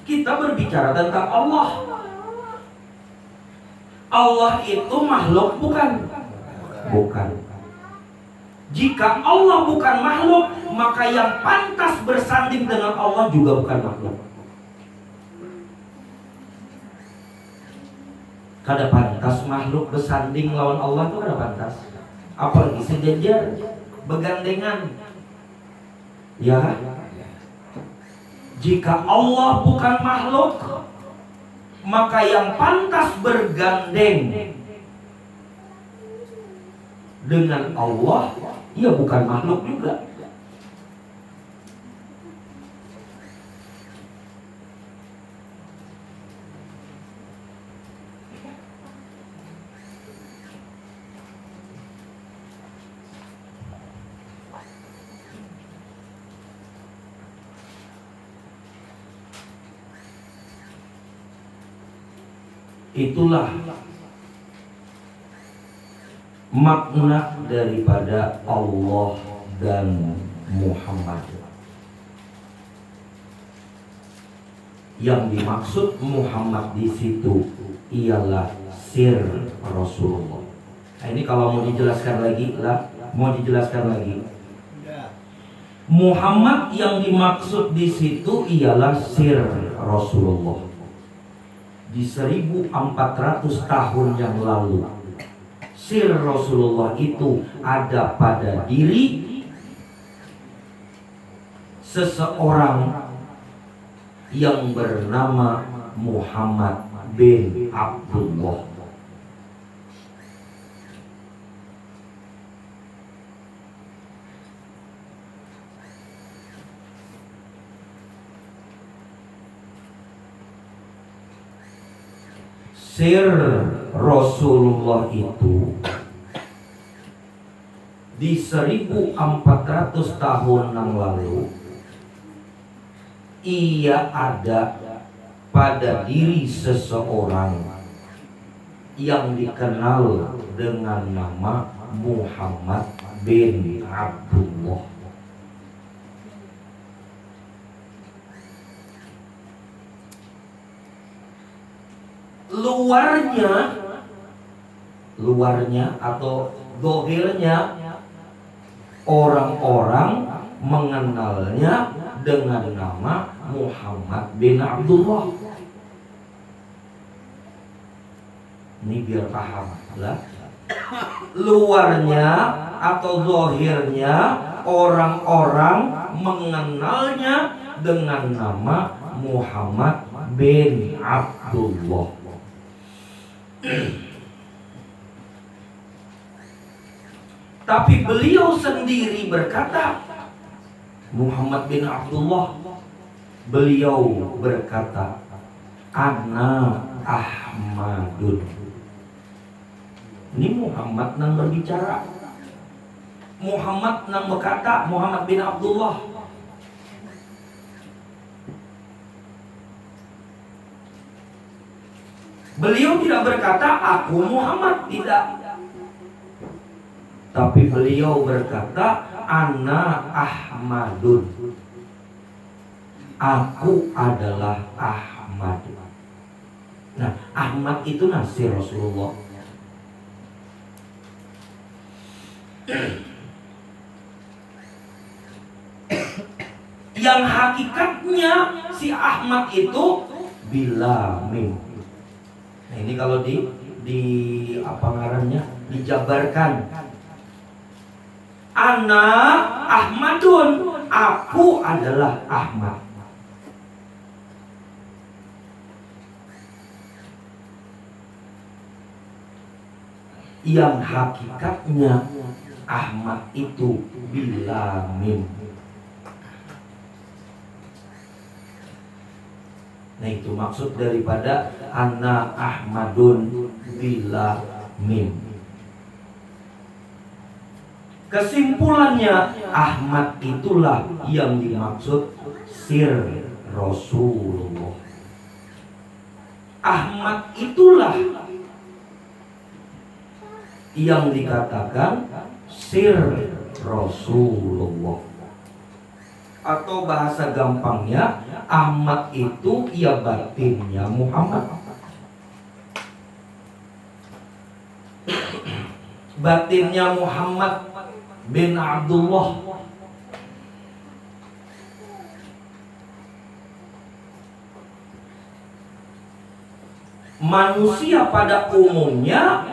Kita berbicara tentang Allah. Allah itu makhluk bukan? Bukan. Jika Allah bukan makhluk, maka yang pantas bersanding dengan Allah juga bukan makhluk. Kada pantas makhluk bersanding lawan Allah itu kada pantas. Apalagi sejajar, begandengan. Ya. Jika Allah bukan makhluk, maka yang pantas bergandeng dengan Allah, ia bukan makhluk juga. Itulah makna daripada Allah dan Muhammad. Yang dimaksud Muhammad di situ ialah sir Rasulullah. Nah, ini kalau mau dijelaskan lagi Muhammad yang dimaksud di situ ialah sir Rasulullah. Di 1400 tahun yang lalu, sir Rasulullah itu ada pada diri seseorang yang bernama Muhammad bin Abdullah. Sir Rasulullah itu di 1400 tahun yang lalu ia ada pada diri seseorang yang dikenal dengan nama Muhammad bin Abdullah. Luarnya atau dohirnya orang-orang mengenalnya dengan nama Muhammad bin Abdullah. Ini biar paham lah. Luarnya atau dohirnya orang-orang mengenalnya dengan nama Muhammad bin Abdullah. Tapi beliau sendiri berkata, Muhammad bin Abdullah, beliau berkata, Ana Ahmadun. Ini Muhammad yang berbicara, Muhammad yang berkata, Muhammad bin Abdullah. Beliau tidak berkata aku Muhammad, tidak. Tapi beliau berkata Ana Ahmadun. Aku adalah Ahmad. Nah, Ahmad itu nasi Rasulullah. Yang hakikatnya si Ahmad itu bila mim. Nah, ini kalau di apa ngarannya dijabarkan, Ana Ahmadun, aku adalah Ahmad. Yang hakikatnya Ahmad itu bila mim. Nah, itu maksud daripada Ana Ahmadun bila mim. Kesimpulannya, Ahmad itulah yang dimaksud sir Rasulullah. Ahmad itulah yang dikatakan sir Rasulullah. Atau bahasa gampangnya, Ahmad itu ia batinnya Muhammad. Batinnya Muhammad bin Abdullah. Manusia pada umumnya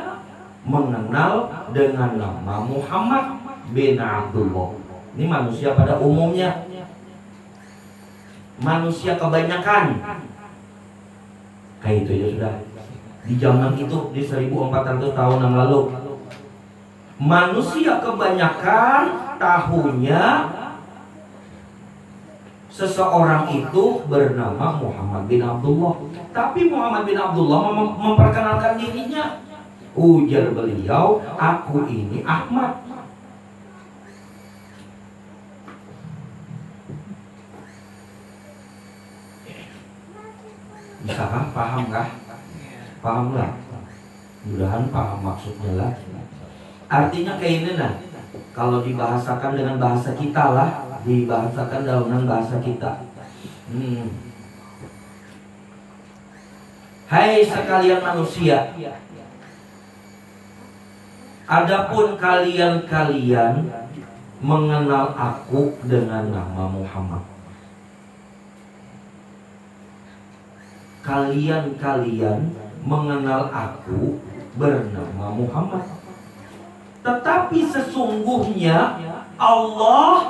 mengenal dengan nama Muhammad bin Abdullah. Ini manusia pada umumnya. Manusia kebanyakan kayak itu ya sudah. Di zaman itu, di 1400 tahun yang lalu, manusia kebanyakan tahunya seseorang itu bernama Muhammad bin Abdullah. Tapi Muhammad bin Abdullah memperkenalkan dirinya. Ujar beliau, aku ini Ahmad. Bisakah? Paham kah? Paham lah. Mudahan paham maksudnya lah. Artinya kayak ini nah. Kalau dibahasakan dengan bahasa kita lah, dibahasakan dengan bahasa kita. Hai sekalian manusia, adapun kalian mengenal aku dengan nama Muhammad. Kalian mengenal aku bernama Muhammad. Tetapi sesungguhnya Allah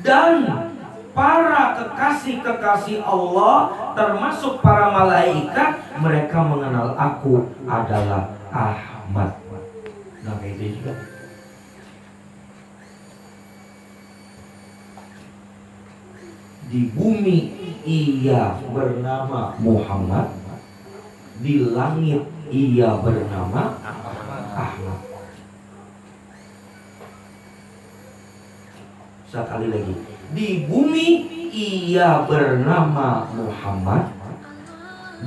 dan para kekasih-kekasih Allah, termasuk para malaikat, mereka mengenal aku adalah Ahmad. Nah, itu juga. Di bumi ia bernama Muhammad, di langit ia bernama Ahmad. Sekali lagi, di bumi ia bernama Muhammad,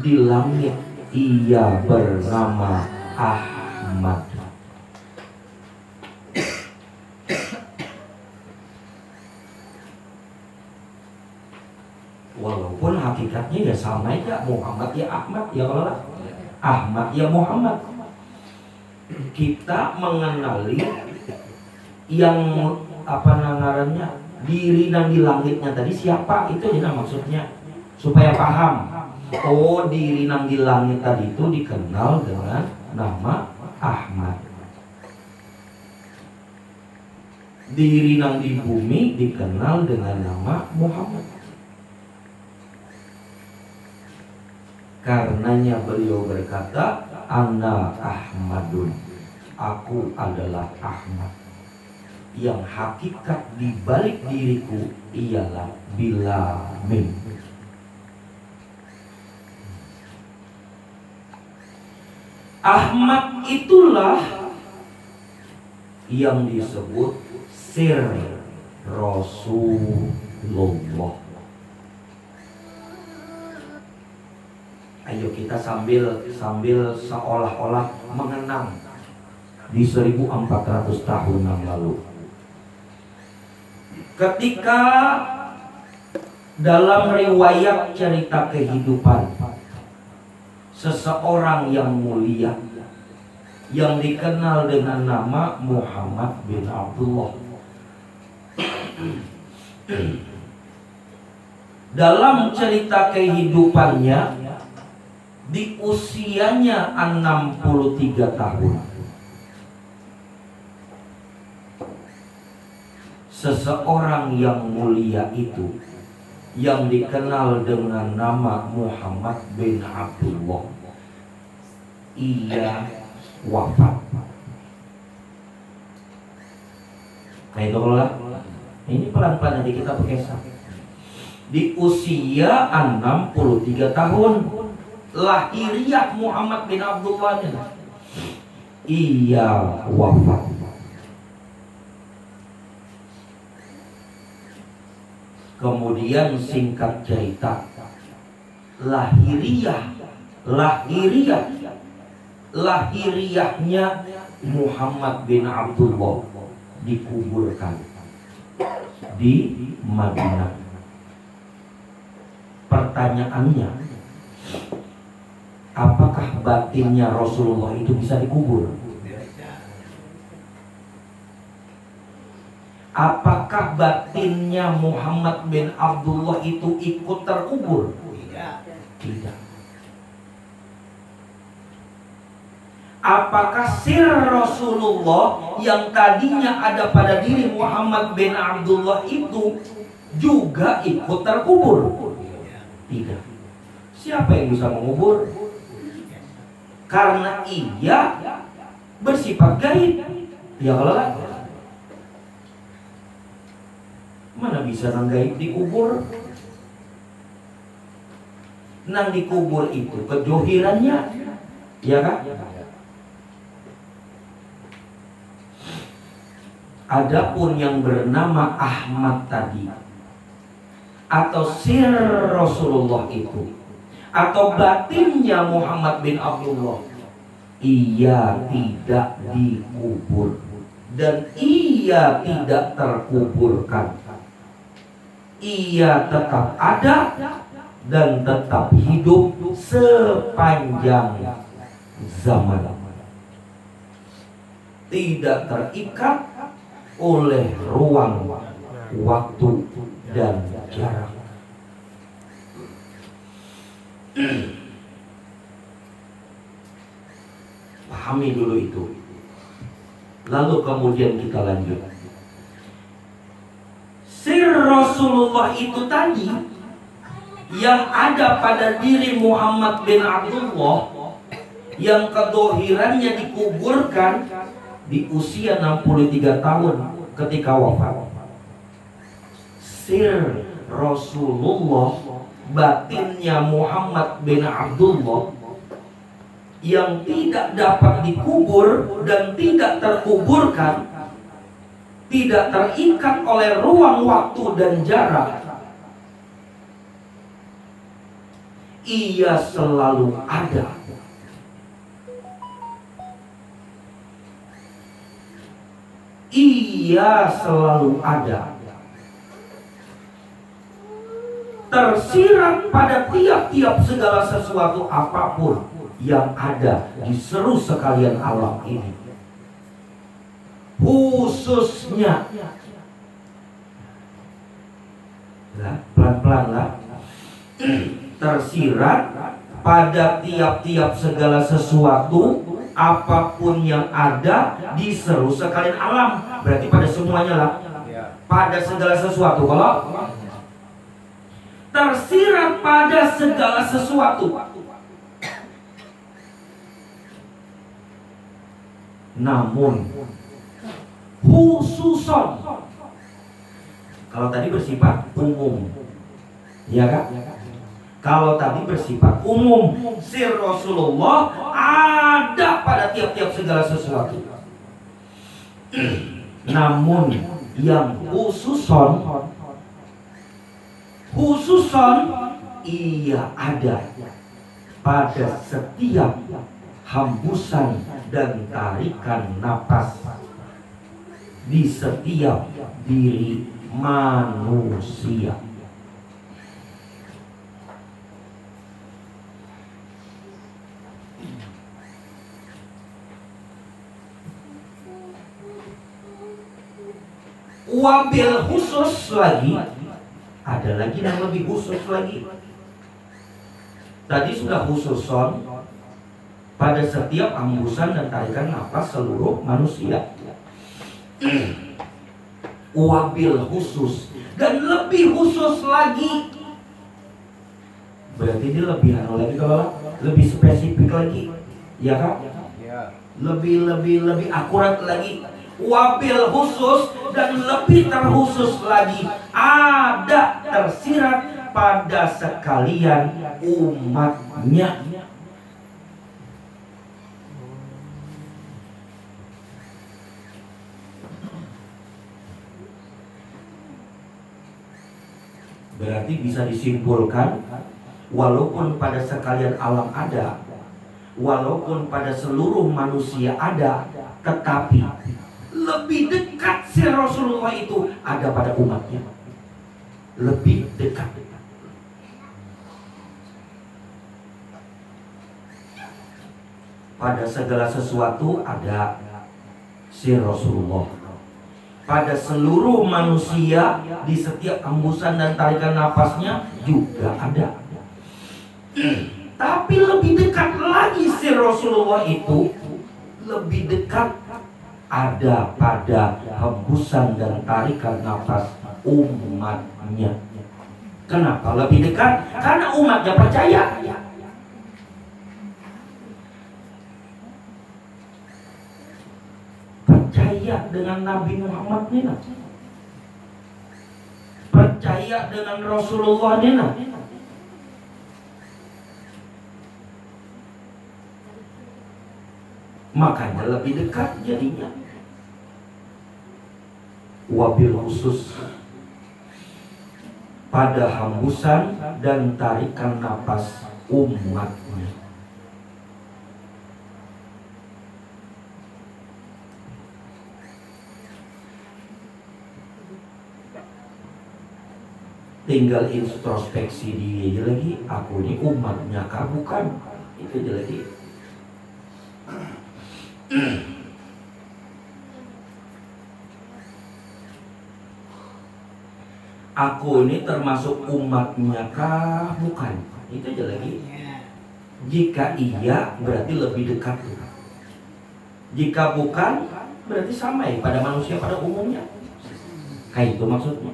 di langit ia bernama Ahmad. Walaupun hakikatnya ya sama aja, Muhammad ya Ahmad, ya kalau Ahmad ya Muhammad. Kita mengenali yang ngarannya diri dan di langitnya tadi siapa, itu ya maksudnya supaya paham. Oh, diri nang di langit tadi itu dikenal dengan nama Ahmad. Diri nang di bumi dikenal dengan nama Muhammad. Karenanya beliau berkata, Ana Ahmadun, aku adalah Ahmad. Yang hakikat di balik diriku ialah Bilamin. Ahmad itulah yang disebut Sir Rasulullah. Ayo kita sambil seolah-olah mengenang di 1400 tahun yang lalu. Ketika dalam riwayat cerita kehidupan seseorang yang mulia yang dikenal dengan nama Muhammad bin Abdullah, dalam cerita kehidupannya di usianya 63 tahun, seseorang yang mulia itu yang dikenal dengan nama Muhammad bin Abdullah, ia wafat. Nah itu lah. Ini pelan-pelan nanti kita berkisah. Di usia 63 tahun lahiriah Muhammad bin Abdullah, ia wafat. Kemudian singkat cerita, lahiriahnya Muhammad bin Abdullah dikuburkan di Madinah. Pertanyaannya, apakah batinnya Rasulullah itu bisa dikubur? Apakah batinnya Muhammad bin Abdullah itu ikut terkubur? Tidak. Apakah sir Rasulullah yang tadinya ada pada diri Muhammad bin Abdullah itu juga ikut terkubur? Tidak. Siapa yang bisa mengubur? Karena ia bersifat gaib. Ya kalau lah, mana bisa nang gaib dikubur? Nang dikubur itu kejohirannya, ya kan? Adapun yang bernama Ahmad tadi, atau sir Rasulullah itu, atau batinnya Muhammad bin Abdullah, ia tidak dikubur dan ia tidak terkuburkan. Ia tetap ada dan tetap hidup sepanjang zaman, tidak terikat oleh ruang, waktu, dan jarak. Pahami dulu itu. Lalu kemudian kita lanjut. Sir Rasulullah itu tadi yang ada pada diri Muhammad bin Abdullah, yang kedohirannya dikuburkan di usia 63 tahun ketika wafat. Sir Rasulullah, batinnya Muhammad bin Abdullah, yang tidak dapat dikubur dan tidak terkuburkan, tidak terikat oleh ruang, waktu, dan jarak. Ia selalu ada. Ia selalu ada. Tersirat pada tiap-tiap segala sesuatu apapun yang ada di seluruh sekalian alam ini. Khususnya, pelan-pelan lah, tersirat pada tiap-tiap segala sesuatu apapun yang ada di seluruh sekalian alam. Berarti pada semuanya lah, pada segala sesuatu. Kalau tersirat pada segala sesuatu, namun khususon, kalau tadi bersifat umum, ya kan? Kalau tadi bersifat umum, sir Rasulullah ada pada tiap-tiap segala sesuatu. Namun yang khususon ia ada pada setiap hembusan dan tarikan napas di setiap diri manusia. Wabil khusus lagi, ada lagi yang lebih khusus lagi. Tadi sudah khususon pada setiap hembusan dan tarikan nafas seluruh manusia. Wabil khusus, dan lebih khusus lagi. Berarti ini lebih lagi, kalau lebih spesifik lagi, ya kan? Lebih akurat lagi. Wabil khusus, dan lebih terkhusus lagi, ada tersirat pada sekalian umatnya. Berarti bisa disimpulkan, walaupun pada sekalian alam ada, walaupun pada seluruh manusia ada, tetapi lebih dekat si Rasulullah itu ada pada umatnya. Lebih dekat. Pada segala sesuatu ada si Rasulullah. Pada seluruh manusia, di setiap hembusan dan tarikan nafasnya juga ada. Tapi lebih dekat lagi si Rasulullah itu, lebih dekat ada pada hembusan dan tarikan nafas umatnya. Kenapa lebih dekat? Karena umatnya percaya. Percaya dengan Nabi Muhammad nina, percaya dengan Rasulullah nina. Makanya lebih dekat jadinya. Wabil khusus pada hembusan dan tarikan napas umatnya. tinggal introspeksi diri aja lagi. Aku ini umatnya kah bukan? Itu aja lagi. Aku ini termasuk umatnya kah bukan? Itu aja lagi. Jika iya berarti lebih dekat. Jika bukan berarti sama ya pada manusia pada umumnya. Kayak itu maksudnya.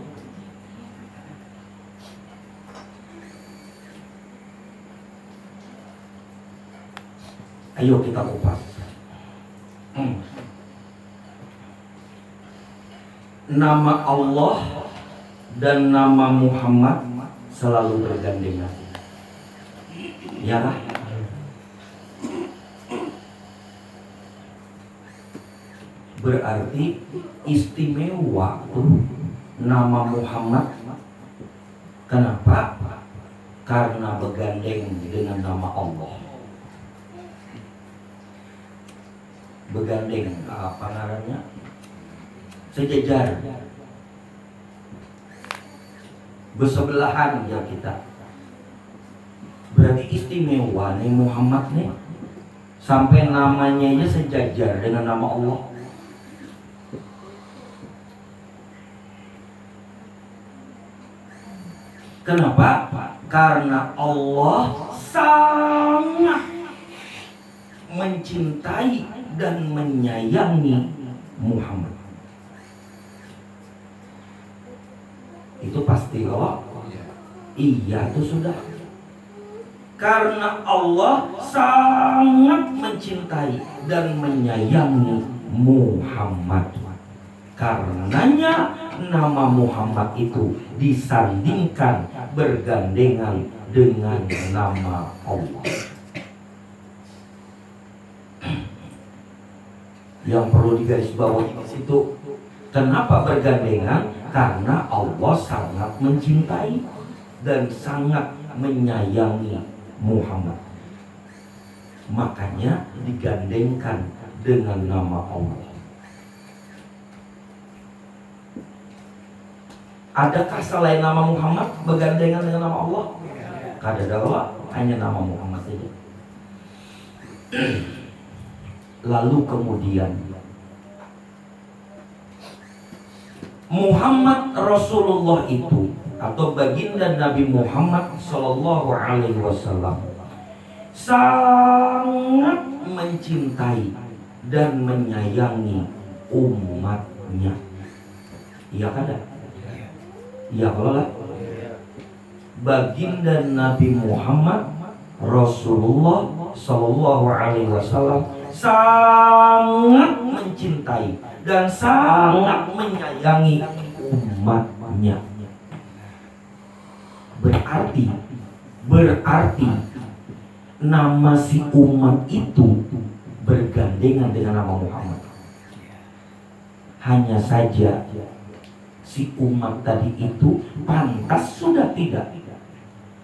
Ayo kita kupas. Nama Allah dan nama Muhammad selalu bergandengan. Ya kan? Berarti istimewa tuh nama Muhammad. Kenapa? Karena bergandeng dengan nama Allah. Bergandeng apa namanya? Sejajar, bersebelahan ya kita. Berarti istimewa nih Muhammad nih, sampai namanya aja sejajar dengan nama Allah. Kenapa? Karena Allah sangat mencintai dan menyayangi Muhammad. Itu pasti loh. Iya itu sudah. Karena Allah sangat mencintai dan menyayangi Muhammad. Karenanya nama Muhammad itu disandingkan bergandengan dengan nama Allah. Yang perlu digarisbawahi di situ, kenapa bergandengan? Karena Allah sangat mencintai dan sangat menyayangi Muhammad. Makanya digandengkan dengan nama Allah. Adakah selain nama Muhammad bergandengan dengan nama Allah? Kadang-kadang hanya nama Muhammad saja. Lalu kemudian Muhammad Rasulullah itu atau baginda Nabi Muhammad Sallallahu Alaihi Wasallam sangat mencintai dan menyayangi umatnya. Iya kan? Iya kalau lah. Baginda Nabi Muhammad Rasulullah Sallallahu Alaihi Wasallam sangat mencintai dan sangat menyayangi umatnya. Berarti nama si umat itu bergandengan dengan nama Muhammad. Hanya saja si umat tadi itu pantas sudah tidak?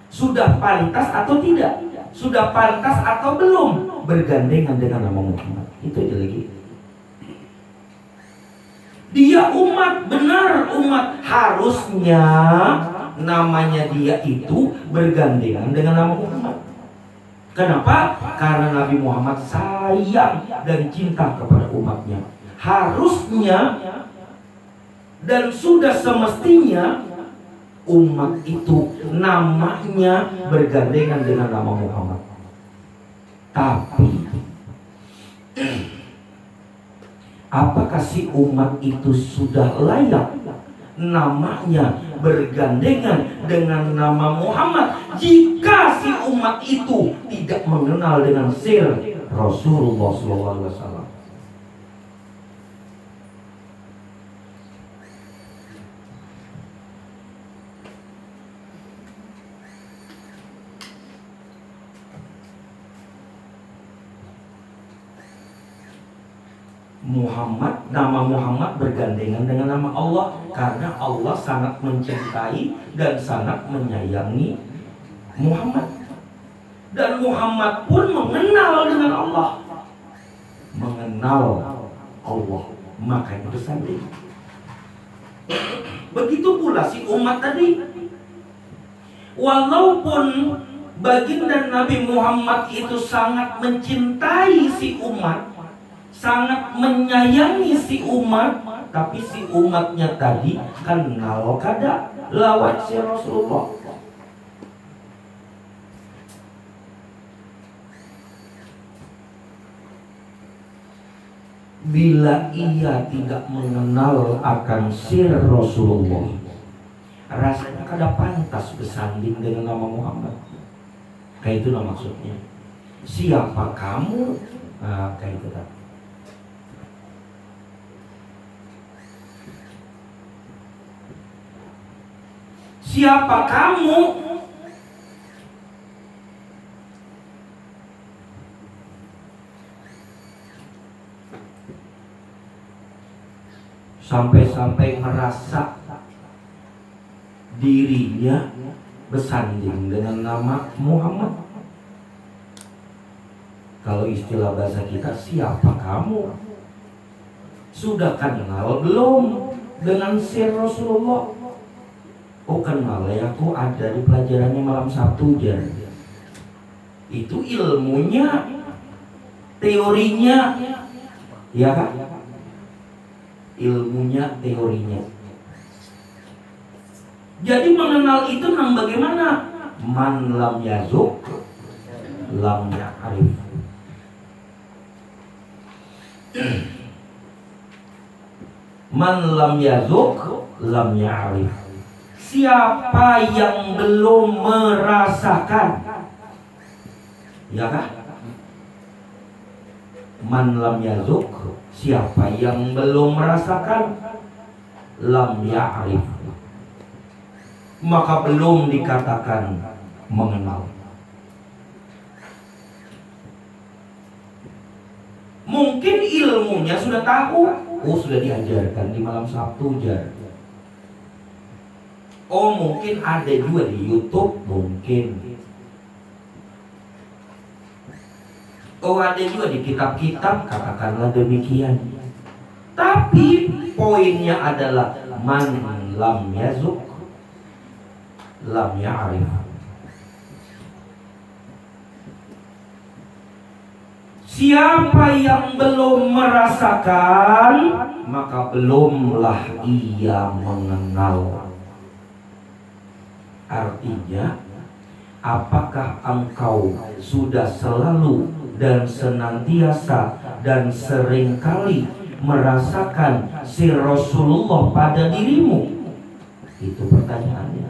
Sudah pantas atau tidak? Sudah pantas atau belum bergandengan dengan nama Muhammad? Itu aja lagi. Dia umat, benar umat. Harusnya namanya dia itu bergandengan dengan nama Muhammad. Kenapa? Karena Nabi Muhammad sayang dan cinta kepada umatnya. Harusnya dan sudah semestinya umat itu namanya bergandengan dengan nama Muhammad. Tapi apakah si umat itu sudah layak namanya bergandengan dengan nama Muhammad jika si umat itu tidak mengenal dengan sir Rasulullah SAW? Muhammad, nama Muhammad bergandengan dengan nama Allah karena Allah sangat mencintai dan sangat menyayangi Muhammad. Dan Muhammad pun mengenal dengan Allah. Mengenal Allah, makanya bersanding. Begitu pula si umat tadi. Walaupun baginda Nabi Muhammad itu sangat mencintai si umat, sangat menyayangi si umat, tapi si umatnya tadi kenal kada lawan si Rasulullah. Bila ia tidak mengenal akan sir Rasulullah, rasanya kada pantas bersanding dengan nama Muhammad. Kayak itu lah maksudnya. Siapa kamu? Nah, kayak itu tak. Siapa kamu? Sampai-sampai merasa dirinya bersanding dengan nama Muhammad. Kalau istilah bahasa kita, siapa kamu? Sudah kenal belum dengan sir Rasulullah? Oh kenal ya, aku ada di pelajarannya malam Sabtu jar. Itu ilmunya, teorinya, ya kan? Ilmunya, teorinya. Jadi mengenal itu nang bagaimana? Man lam yazuk lam ya'rif. Man lam yazuk lam ya'rif. Siapa yang belum merasakan, ya kan? Man lam yazuk, siapa yang belum merasakan, lam ya'rif, maka belum dikatakan mengenal. Mungkin ilmunya sudah tahu, oh sudah diajarkan di malam Sabtu jar. Oh mungkin ada juga di YouTube, mungkin. Oh ada juga di kitab-kitab, katakanlah demikian. Tapi poinnya adalah man lam yazuk lam ya'rif. Siapa yang belum merasakan, maka belumlah ia mengenal. Artinya, apakah engkau sudah selalu dan senantiasa dan seringkali merasakan si Rasulullah pada dirimu? Itu pertanyaannya.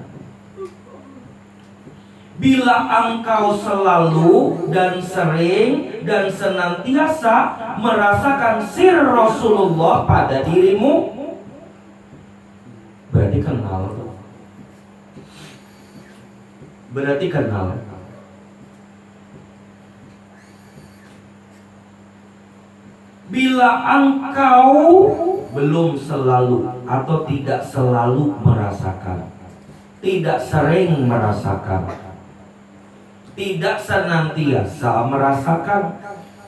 Bila engkau selalu dan sering dan senantiasa merasakan sir Rasulullah pada dirimu, berarti kenal. Berarti kenal. Bila engkau belum selalu atau tidak selalu merasakan, tidak sering merasakan, tidak senantiasa merasakan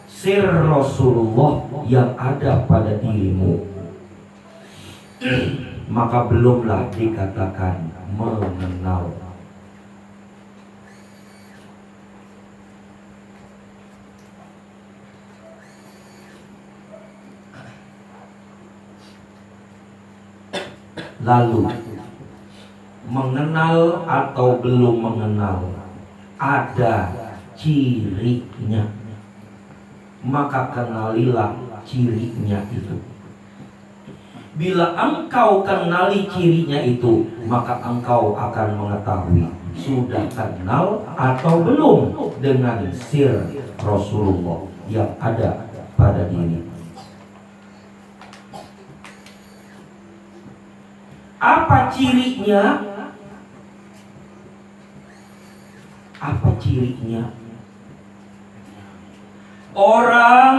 sir Rasulullah yang ada pada dirimu, maka belumlah dikatakan mengenal. Lalu mengenal atau belum mengenal, ada cirinya, maka kenalilah cirinya itu. Bila engkau kenali cirinya itu, maka engkau akan mengetahui sudah kenal atau belum dengan sir Rasulullah yang ada pada diri. Apa cirinya? Apa cirinya? Orang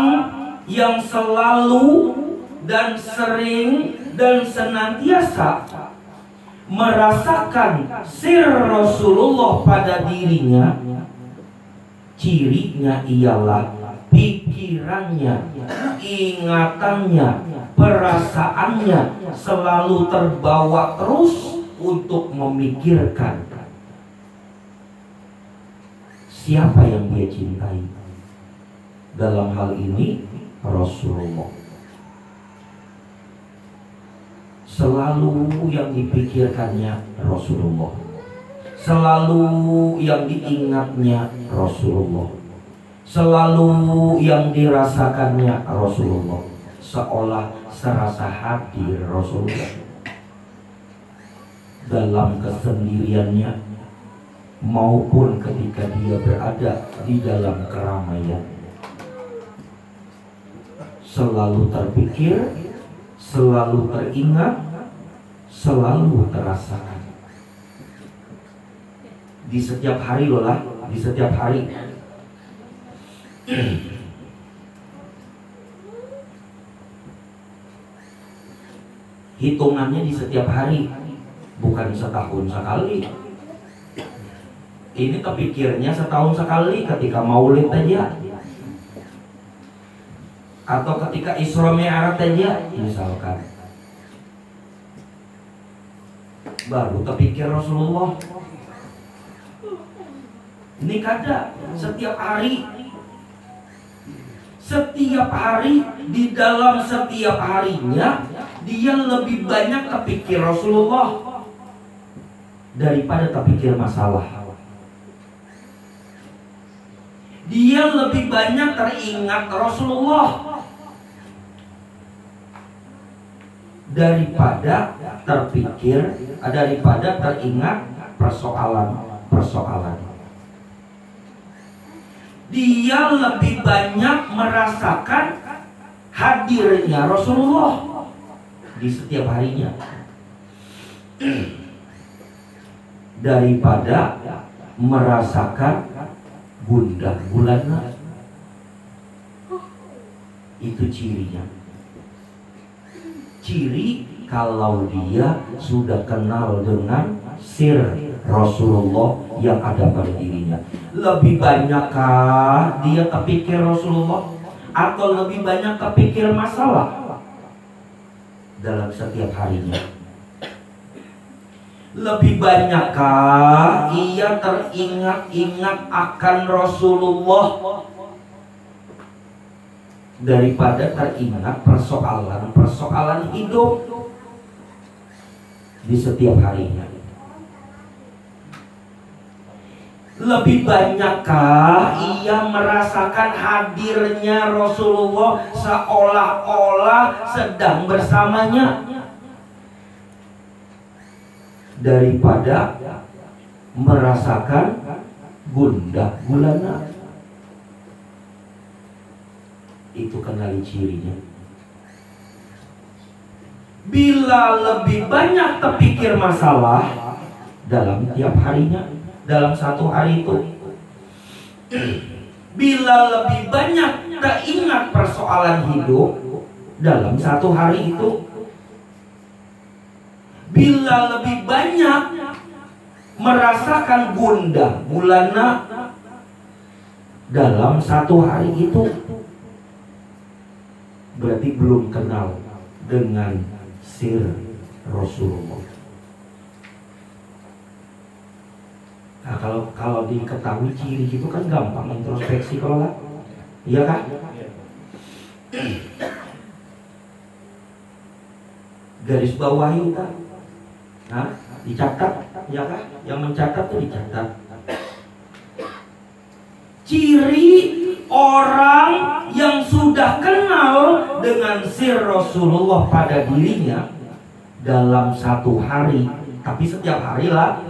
yang selalu dan sering dan senantiasa merasakan sir Rasulullah pada dirinya, cirinya ialah pikirannya, ingatannya, perasaannya selalu terbawa terus untuk memikirkan siapa yang dia cintai. Dalam hal ini Rasulullah. Selalu yang dipikirkannya Rasulullah, selalu yang diingatnya Rasulullah, selalu yang dirasakannya Rasulullah, seolah serasa hadir Rasulullah dalam kesendiriannya maupun ketika dia berada di dalam keramaian. Selalu terpikir, selalu teringat, selalu terasakan. Di setiap hari loh lah, di setiap hari. Hitungannya di setiap hari, bukan setahun sekali. Ini kepikirnya setahun sekali ketika maulid aja, atau ketika Isra Mi'raj aja misalkan, baru terpikir Rasulullah. Ini kada setiap hari. Setiap hari, di dalam setiap harinya dia lebih banyak terpikir Rasulullah daripada terpikir masalah. Dia lebih banyak teringat Rasulullah daripada terpikir, daripada teringat persoalan. Dia lebih banyak merasakan hadirnya Rasulullah di setiap harinya daripada merasakan gundah gulana. Itu cirinya. Ciri kalau dia sudah kenal dengan sir Rasulullah yang ada pada dirinya. Lebih banyakkah dia terpikir Rasulullah atau lebih banyak terpikir masalah dalam setiap harinya? Lebih banyakkah ia teringat-ingat akan Rasulullah daripada teringat persoalan hidup di setiap harinya? Lebih banyakkah ia merasakan hadirnya Rasulullah seolah-olah sedang bersamanya daripada merasakan gundah gulana? Itu kenali cirinya. Bila lebih banyak terpikir masalah dalam tiap harinya, dalam satu hari itu, bila lebih banyak teringat persoalan hidup dalam satu hari itu, bila lebih banyak merasakan gundah gulana dalam satu hari itu, berarti belum kenal dengan sir Rasulullah. Nah, kalau diketahui ciri itu kan gampang introspeksi kalau lah, iya kan? Garis bawahi kan? Nah, dicatat, ya kan? Yang mencatat tuh dicatat. Ciri orang yang sudah kenal dengan sir Rasulullah pada dirinya dalam satu hari, tapi setiap hari lah,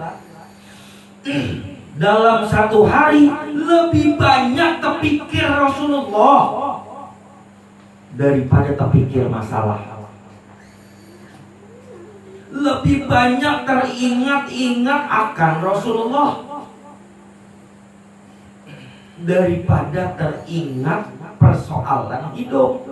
dalam satu hari lebih banyak terpikir Rasulullah daripada terpikir masalah. Lebih banyak teringat-ingat akan Rasulullah daripada teringat persoalan hidup.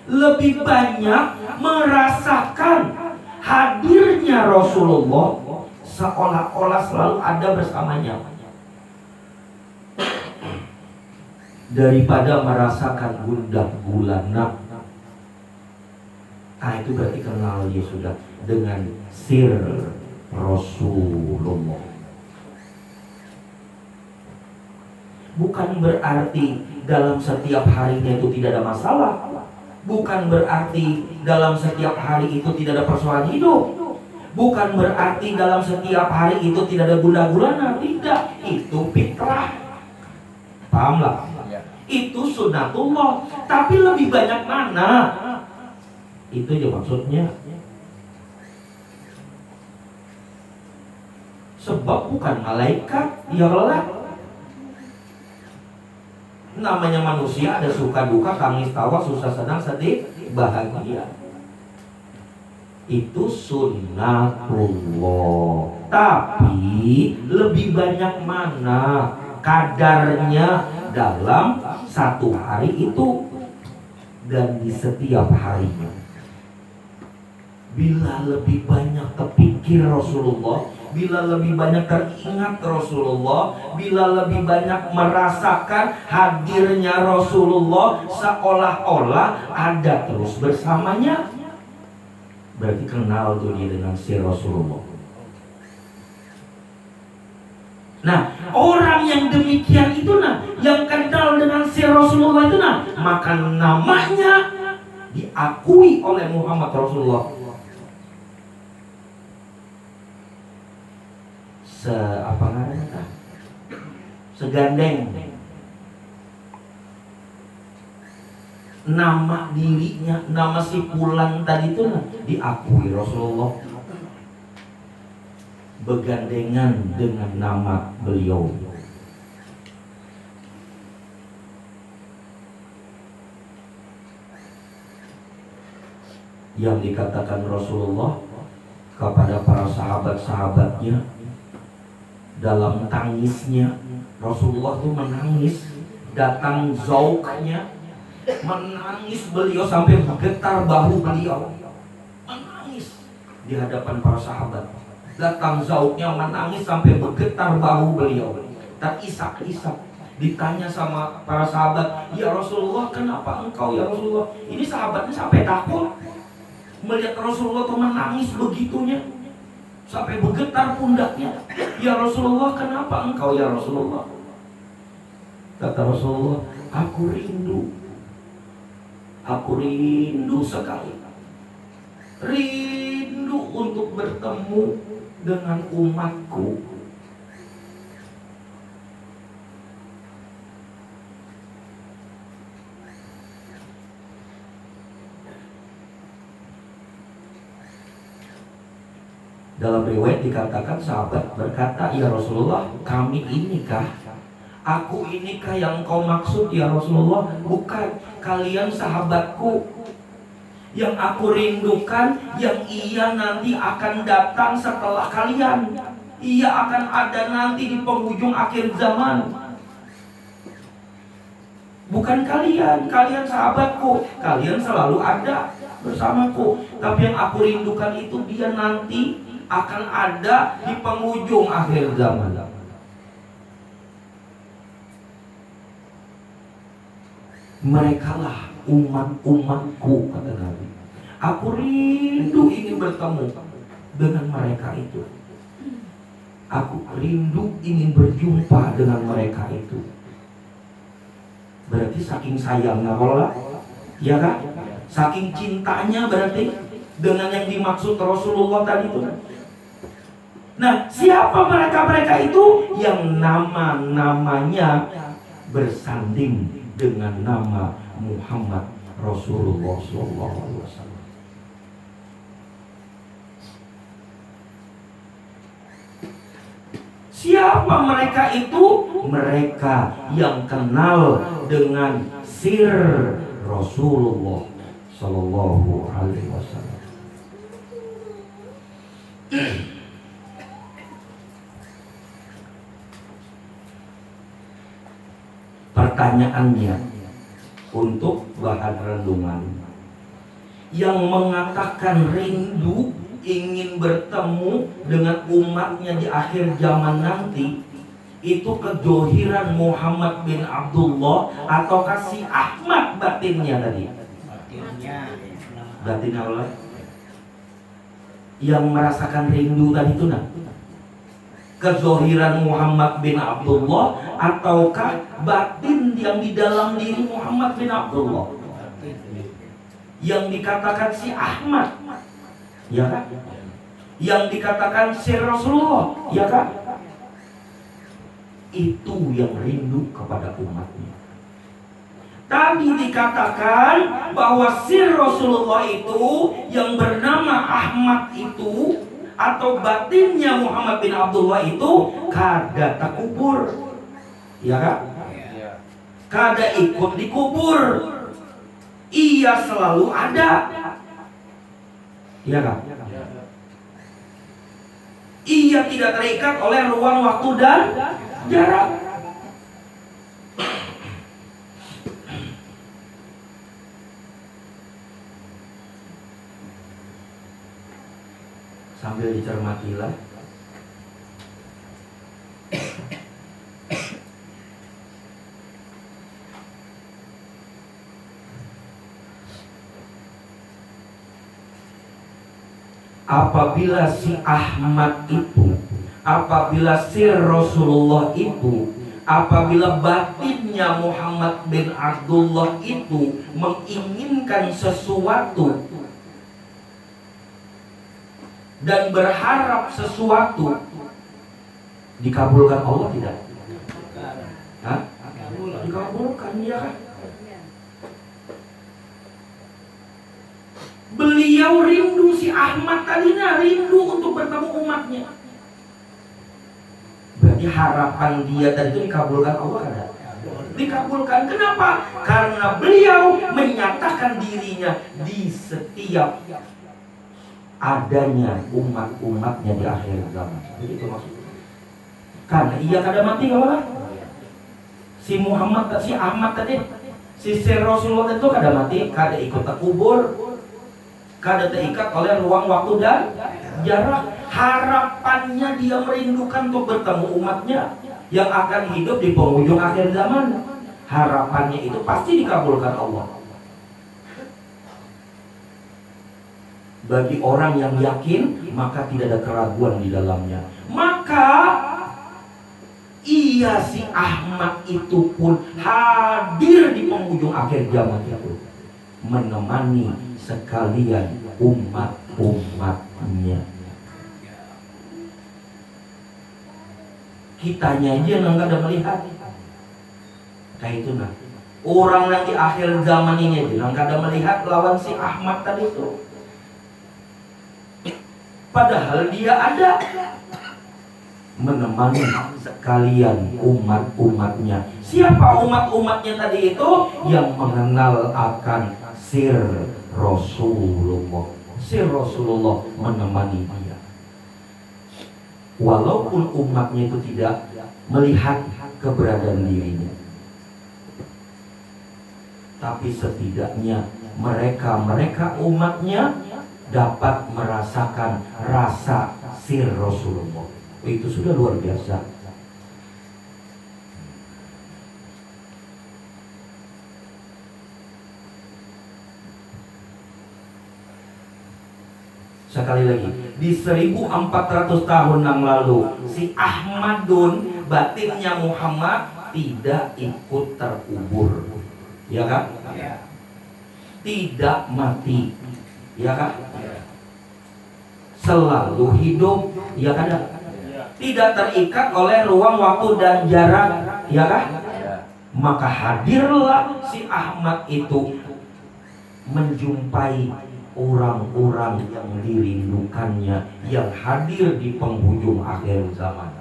Lebih banyak merasakan hadirnya Rasulullah seolah-olah selalu ada bersamanya daripada merasakan gundah gulana. Itu berarti kenal dia sudah. dengan sir Rasulullah. Bukan berarti dalam setiap harinya itu tidak ada masalah. Bukan berarti dalam setiap hari itu tidak ada persoalan hidup. Bukan berarti dalam setiap hari itu tidak ada gundah gulana. Tidak, itu fitrah. Pahamlah? Itu sunnatullah. Tapi lebih banyak mana? Itu aja maksudnya. Sebab bukan malaikat, ya Allah. Namanya manusia, ada suka duka, tangis tawa, susah senang, sedih, bahagia. Itu sunnatullah. Tapi lebih banyak mana kadarnya dalam satu hari itu dan di setiap harinya. Bila lebih banyak terpikir Rasulullah, bila lebih banyak teringat Rasulullah, bila lebih banyak merasakan hadirnya Rasulullah seolah-olah ada terus bersamanya, berarti kenal tuh dia dengan si Rasulullah. Nah, orang yang demikian itu yang kenal dengan si Rasulullah itu maka namanya diakui oleh Muhammad Rasulullah. Apa namanya? Segandeng. Nama dirinya, nama si Fulan tadi itu diakui Rasulullah, bergandengan dengan nama beliau. Yang dikatakan Rasulullah kepada para sahabat-sahabatnya dalam tangisnya, Rasulullah tuh menangis, datang zauknya, menangis beliau sampai bergetar bahu beliau, menangis di hadapan para sahabat. Datang zauknya menangis sampai bergetar bahu beliau, terisak-isak. Ditanya sama para sahabat, ya Rasulullah, kenapa engkau ya Rasulullah? Ini sahabatnya sampai takut melihat Rasulullah tuh menangis begitunya, sampai bergetar pundaknya. Ya Rasulullah, kenapa engkau ya Rasulullah? Kata Rasulullah, aku rindu sekali, rindu untuk bertemu dengan umatku. Dalam riwayat dikatakan sahabat berkata, ya Rasulullah, kami inikah? Aku inikah yang kau maksud ya Rasulullah? Bukan, kalian sahabatku. Yang aku rindukan, yang ia nanti akan datang setelah kalian. Ia akan ada nanti di penghujung akhir zaman. Bukan kalian, kalian sahabatku, kalian selalu ada bersamaku. Tapi yang aku rindukan itu dia nanti akan ada di penghujung akhir zaman. Merekalah umat-umatku, kata Nabi. Aku rindu ingin bertemu dengan mereka itu. Aku rindu ingin berjumpa dengan mereka itu. Berarti saking sayangnya Allah, ya kan? Saking cintanya berarti dengan yang dimaksud Rasulullah tadi itu. Nah, siapa mereka-mereka itu? Yang nama-namanya bersanding dengan nama Muhammad Rasulullah SAW. Siapa mereka itu? Mereka yang kenal dengan sir Rasulullah Sallallahu Alaihi Wasallam. Pertanyaannya untuk bahan renungan, yang mengatakan rindu ingin bertemu dengan umatnya di akhir zaman nanti, itu kejohiran Muhammad bin Abdullah ataukah si Ahmad batinnya tadi? Batinnya Allah. yang merasakan rindu tadi itu nah? Kezohiran Muhammad bin Abdullah ataukah batin yang di dalam diri Muhammad bin Abdullah yang dikatakan si Ahmad, ya kan? Yang dikatakan si Rasulullah, ya kan? Itu yang rindu kepada umatnya. Tadi dikatakan bahwa si Rasulullah itu yang bernama Ahmad itu atau batinnya Muhammad bin Abdullah itu kada takubur, ya kan? Kada ikut dikubur, ia selalu ada, ya kan? Ia tidak terikat oleh ruang, waktu, dan jarak. Sambil dicermatilah. Apabila si Ahmad itu, apabila si Rasulullah itu, apabila batinnya Muhammad bin Abdullah itu menginginkan sesuatu dan berharap sesuatu, dikabulkan Allah tidak? Hah? Dikabulkan, ya kan? Beliau rindu, si Ahmad tadinya rindu untuk bertemu umatnya. Berarti harapan dia tadi itu dikabulkan Allah kan? Dikabulkan. Kenapa? Karena beliau menyatakan dirinya di setiap adanya umat-umatnya di akhir zaman. Itu maksudnya. Karena ia kada mati kalau si Muhammad, si Ahmad tadi, si Rasulullah itu kada mati, kada ikut terkubur, kada terikat oleh ruang, waktu, dan jarak. Harapannya dia merindukan untuk bertemu umatnya yang akan hidup di penghujung akhir zaman. Harapannya itu pasti dikabulkan Allah. Bagi orang yang yakin, maka tidak ada keraguan di dalamnya. Maka iya, si Ahmad itu pun hadir di penghujung akhir zaman itu, menemani sekalian umat-umatnya. Kitanya aja yang nggak ada melihat kayak itu nah. Orang yang di akhir zaman ini aja yang nggak ada melihat lawan si Ahmad tadi itu. Padahal dia ada menemani sekalian umat-umatnya. Siapa umat-umatnya tadi itu? Yang mengenal akan sir Rasulullah. Sir Rasulullah menemani dia. Walaupun umatnya itu tidak melihat keberadaan dirinya, tapi setidaknya mereka umatnya dapat merasakan rasa sir Rasulullah. Itu sudah luar biasa. Sekali lagi, di 1400 tahun yang lalu, si Ahmadun, batinnya Muhammad, tidak ikut terkubur, ya kan? Tidak mati, ya kan? Selalu hidup, ya kan? Tidak terikat oleh ruang, waktu, dan jarak, ya kan? Maka hadirlah si Ahmad itu menjumpai orang-orang yang dirindukannya, yang hadir di penghujung akhir zaman,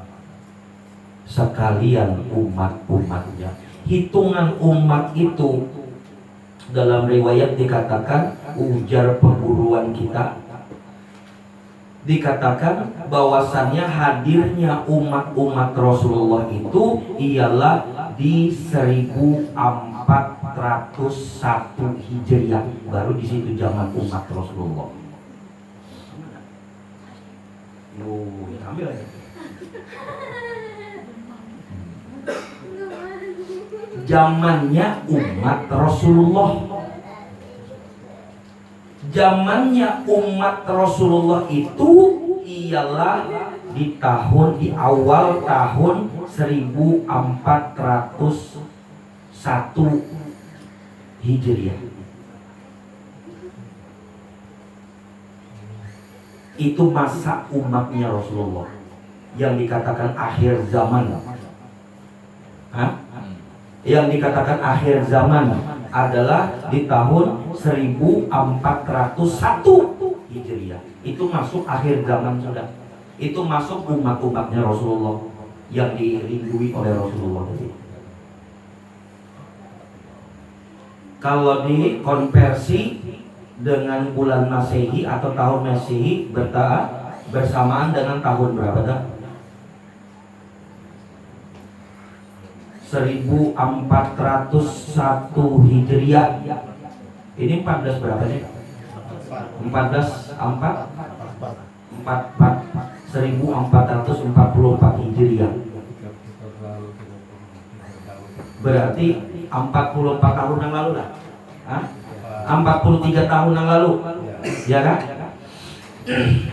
sekalian umat-umatnya. Hitungan umat itu dalam riwayat dikatakan, ujar perburuan kita, dikatakan bahwasannya hadirnya umat-umat Rasulullah itu ialah di 1401 Hijriah, baru di situ zaman umat Rasulullah. Ambil aja. Zamannya umat Rasulullah, Zamannya umat Rasulullah itu ialah di awal tahun 1401 Hijriah. Itu masa umatnya Rasulullah yang dikatakan akhir zaman. Yang dikatakan akhir zaman adalah di tahun 1401 Hijriah. Itu masuk akhir zaman sudah. Itu masuk umat-umatnya Rasulullah yang dirindui oleh Rasulullah tadi. Kalau dikonversi dengan bulan Masehi atau tahun Masehi bersamaan dengan tahun berapa dah? 1401 Hijriah. Ini 14 berapa nih? 1444 Hijriah. Berarti 44 tahun yang lalu lah. 43 tahun yang lalu. Ya kan?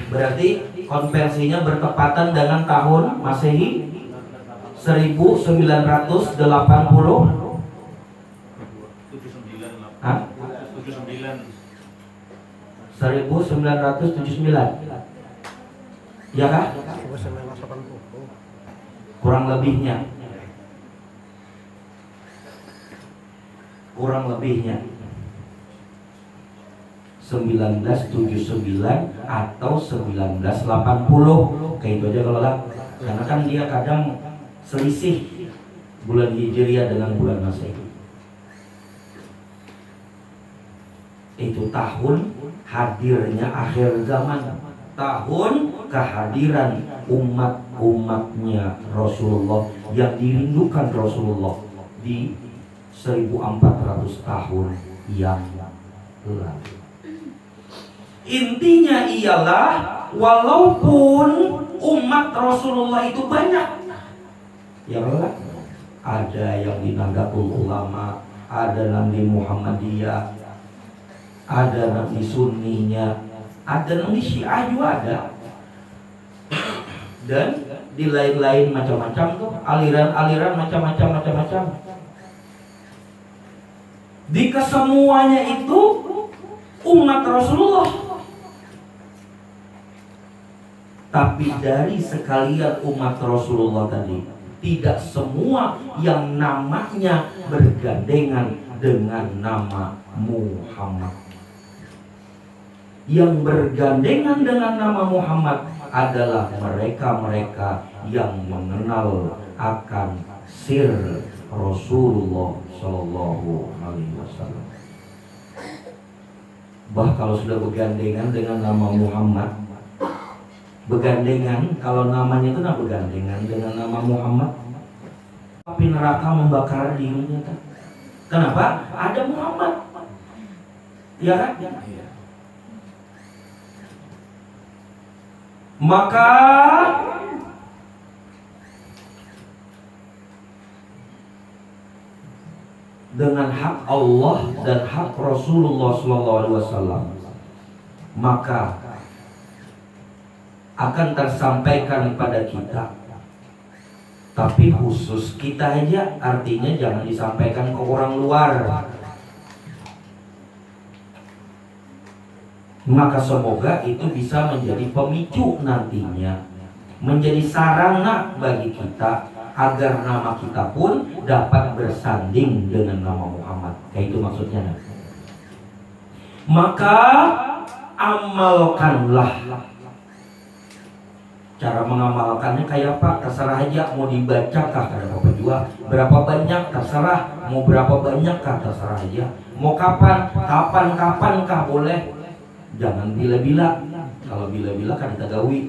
Berarti konversinya bertepatan dengan tahun Masehi 1980. 1979. Ya kan? Kurang lebihnya 1979 atau 1980. Kayak itu aja kalau lah. Karena kan dia kadang selisih bulan Hijriah dengan bulan Masehi. Itu tahun hadirnya akhir zaman, tahun kehadiran umat-umatnya Rasulullah yang dirindukan Rasulullah di 1400 tahun yang lalu. Intinya ialah walaupun umat Rasulullah itu banyak, ya kan? Ada yang di Nahdlatul Ulama, ada yang di Muhammadiyah, ada yang di Sunninya, ada yang di Syiah juga ada, dan di lain-lain macam-macam tuh, aliran-aliran macam-macam. Di kesemuanya itu umat Rasulullah. Tapi dari sekalian umat Rasulullah tadi, tidak semua yang namanya bergandengan dengan nama Muhammad. Yang bergandengan dengan nama Muhammad adalah mereka-mereka yang mengenal akan sir Rasulullah Shallallahu Alaihi Wasallam. Bah, kalau sudah bergandengan dengan nama Muhammad, begandengan, kalau namanya itu bergandengan dengan nama Muhammad, api neraka membakar dirinya kan? Kenapa? Ada Muhammad, ya kan? Maka dengan hak Allah dan hak Rasulullah SAW, maka akan tersampaikan pada kita. Tapi khusus kita aja, artinya jangan disampaikan ke orang luar. Maka semoga itu bisa menjadi pemicu nantinya, menjadi sarana bagi kita agar nama kita pun dapat bersanding dengan nama Muhammad. Kayak itu maksudnya. Maka amalkanlah. Cara mengamalkannya kayak apa? Terserah aja, mau dibacakah kata Bapak juga, berapa banyak terserah, mau berapa banyak kah terserah aja, mau kapan kah boleh, jangan bila-bila. Kalau bila-bila kan ditagawi.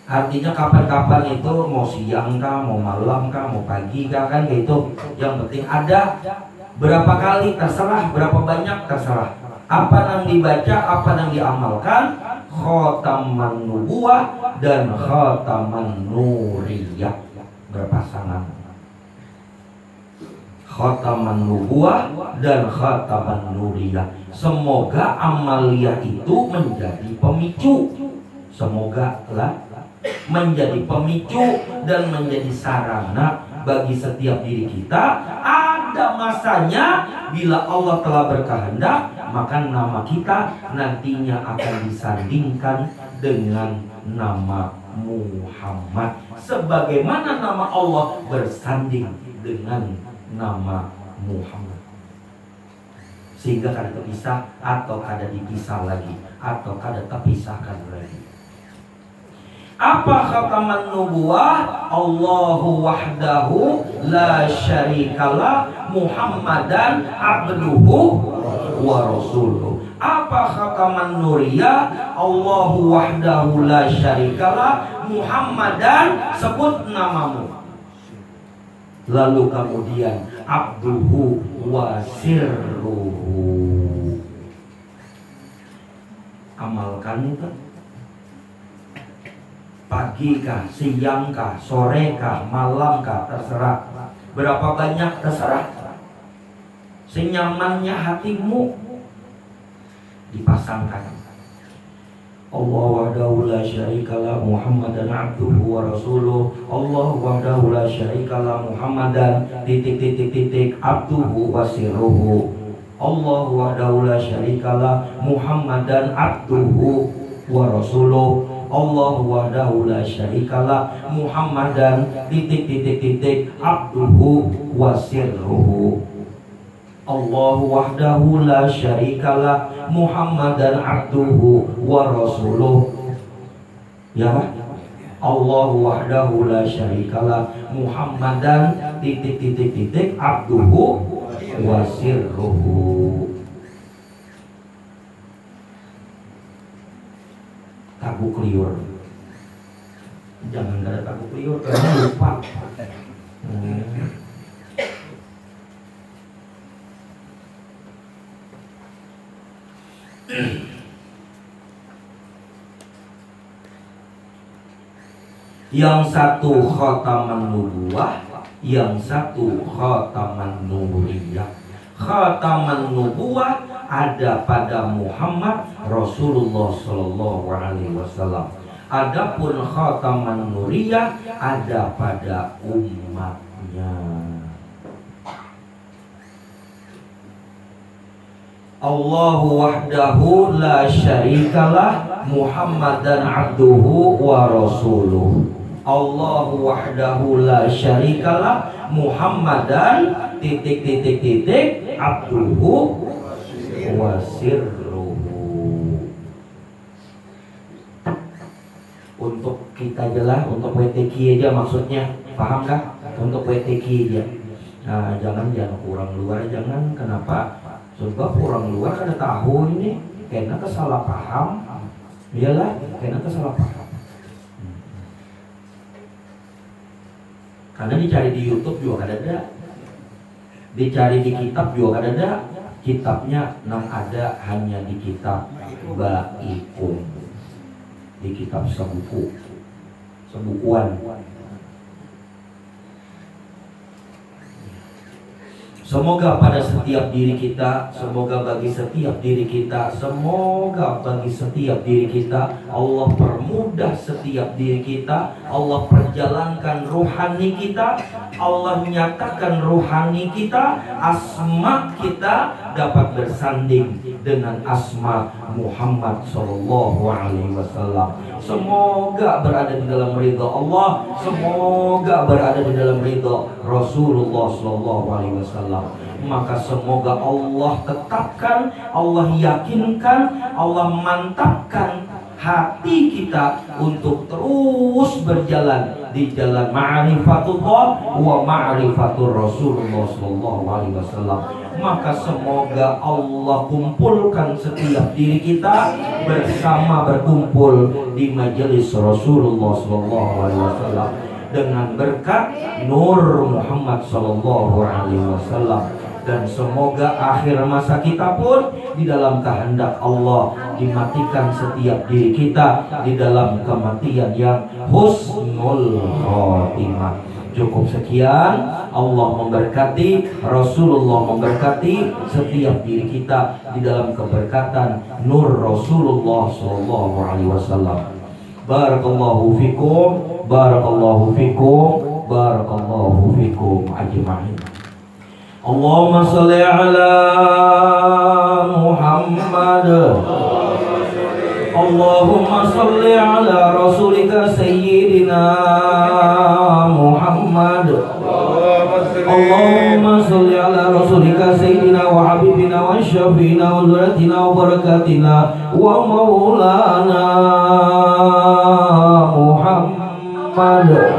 Artinya kapan-kapan itu mau siang kah, mau malam kah, mau pagi kah, kan gitu. Yang penting ada, berapa kali terserah, berapa banyak terserah. Apa yang dibaca, apa yang diamalkan, khataman nubuwah dan khataman nuriyah berpasangan. khataman nubuwah dan khataman nuriyah. Semoga amaliyah itu menjadi pemicu. Semoga lah menjadi pemicu dan menjadi sarana bagi setiap diri kita. Ada masanya bila Allah telah berkehendak, maka nama kita nantinya akan disandingkan dengan nama Muhammad, sebagaimana nama Allah bersanding dengan nama Muhammad. Sehingga kada terpisah atau kada dipisah lagi atau kada terpisahkan lagi. Apa khataman nubuwah? Allahu wahdahu la syarikalah Muhammadan abduhu wa rasuluh. Apa khataman nuriyah? Allahu wahdahu la syarikalah Muhammadan, sebut namamu. Lalu kemudian abduhu wa sirruhu. Amalkan itu. Pagi kah, siang kah, sore kah, malam kah, terserah. Berapa banyak terserah. Senyamannya hatimu dipasangkan. Allah wahdahu la syarikalah Muhammadan abduhu wa rasuluh. Allah wahdahu la syarikalah Muhammadan titik abduhu wa sirruhu. Allah wahdahu la syarikalah Muhammadan abduhu wa rasuluh. Allah wahdahu la syarikalah Muhammadan titik abduhu wa sirruhu. Allah wahdahu la syarikalah Muhammadan abduhu wa rasuluh. Ya, Allah wahdahu la syarikalah Muhammadan titik abduhu wa sirruhu. Takut liur. Jangan ada takut liur karena lupa. Yang satu khataman nubuwah, yang satu khataman nuriyah. Khataman nubuwah ada pada Muhammad Rasulullah Sallallahu Alaihi Wasallam. Adapun khataman nuriyah ada pada umatnya. Allahu wahdahu la syarikalah Muhammadan abduhu wa rasuluh. Allahu wahdahu la syarikalah Muhammadan titik abduhu wa sirruhu. Untuk kita jelas, untuk WTQ aja maksudnya, paham kah? Untuk WTQ aja. Nah, jangan kurang luar, jangan. Kenapa? Sebab orang luar kada tahu ini, karena kesalah paham. Iyalah, karena kesalah paham. Karena dicari di YouTube juga kada ada, dicari di kitab juga kada ada. Kitabnya nang ada hanya di kitab Baikum, di kitab sebukuan. Semoga pada setiap diri kita, semoga bagi setiap diri kita, semoga bagi setiap diri kita Allah permudah setiap diri kita, Allah perjalankan ruhani kita, Allah nyatakan ruhani kita, asma kita dapat bersanding dengan asma Muhammad Sallallahu Alaihi Wasallam. Semoga berada di dalam ridha Allah, semoga berada di dalam ridha Rasulullah Sallallahu Alaihi Wasallam. Maka semoga Allah tetapkan, Allah yakinkan, Allah mantapkan hati kita untuk terus berjalan di jalan ma'rifatullah wa ma'rifatur Rasulullah Sallallahu Alaihi Wasallam. Maka semoga Allah kumpulkan setiap diri kita bersama berkumpul di majelis Rasulullah Sallallahu Alaihi Wasallam dengan berkat Nur Muhammad Sallallahu Alaihi Wasallam. Dan semoga akhir masa kita pun di dalam kehendak Allah dimatikan setiap diri kita di dalam kematian yang husnul khotimah. Cukup sekian. Allah memberkati, Rasulullah memberkati setiap diri kita di dalam keberkatan nur Rasulullah sallallahu alaihi wasallam. Barakallahu fikum, barakallahu fikum, barakallahu fikum ajma'in. Allahumma shalli ala Muhammad. Allahumma shalli ala rasulika sayyidina Muhammad. Allahumma shalli ala rasulika sayyidina wa habibina wa syafiina wa zuratina wa barakatina wa maulana Muhammad.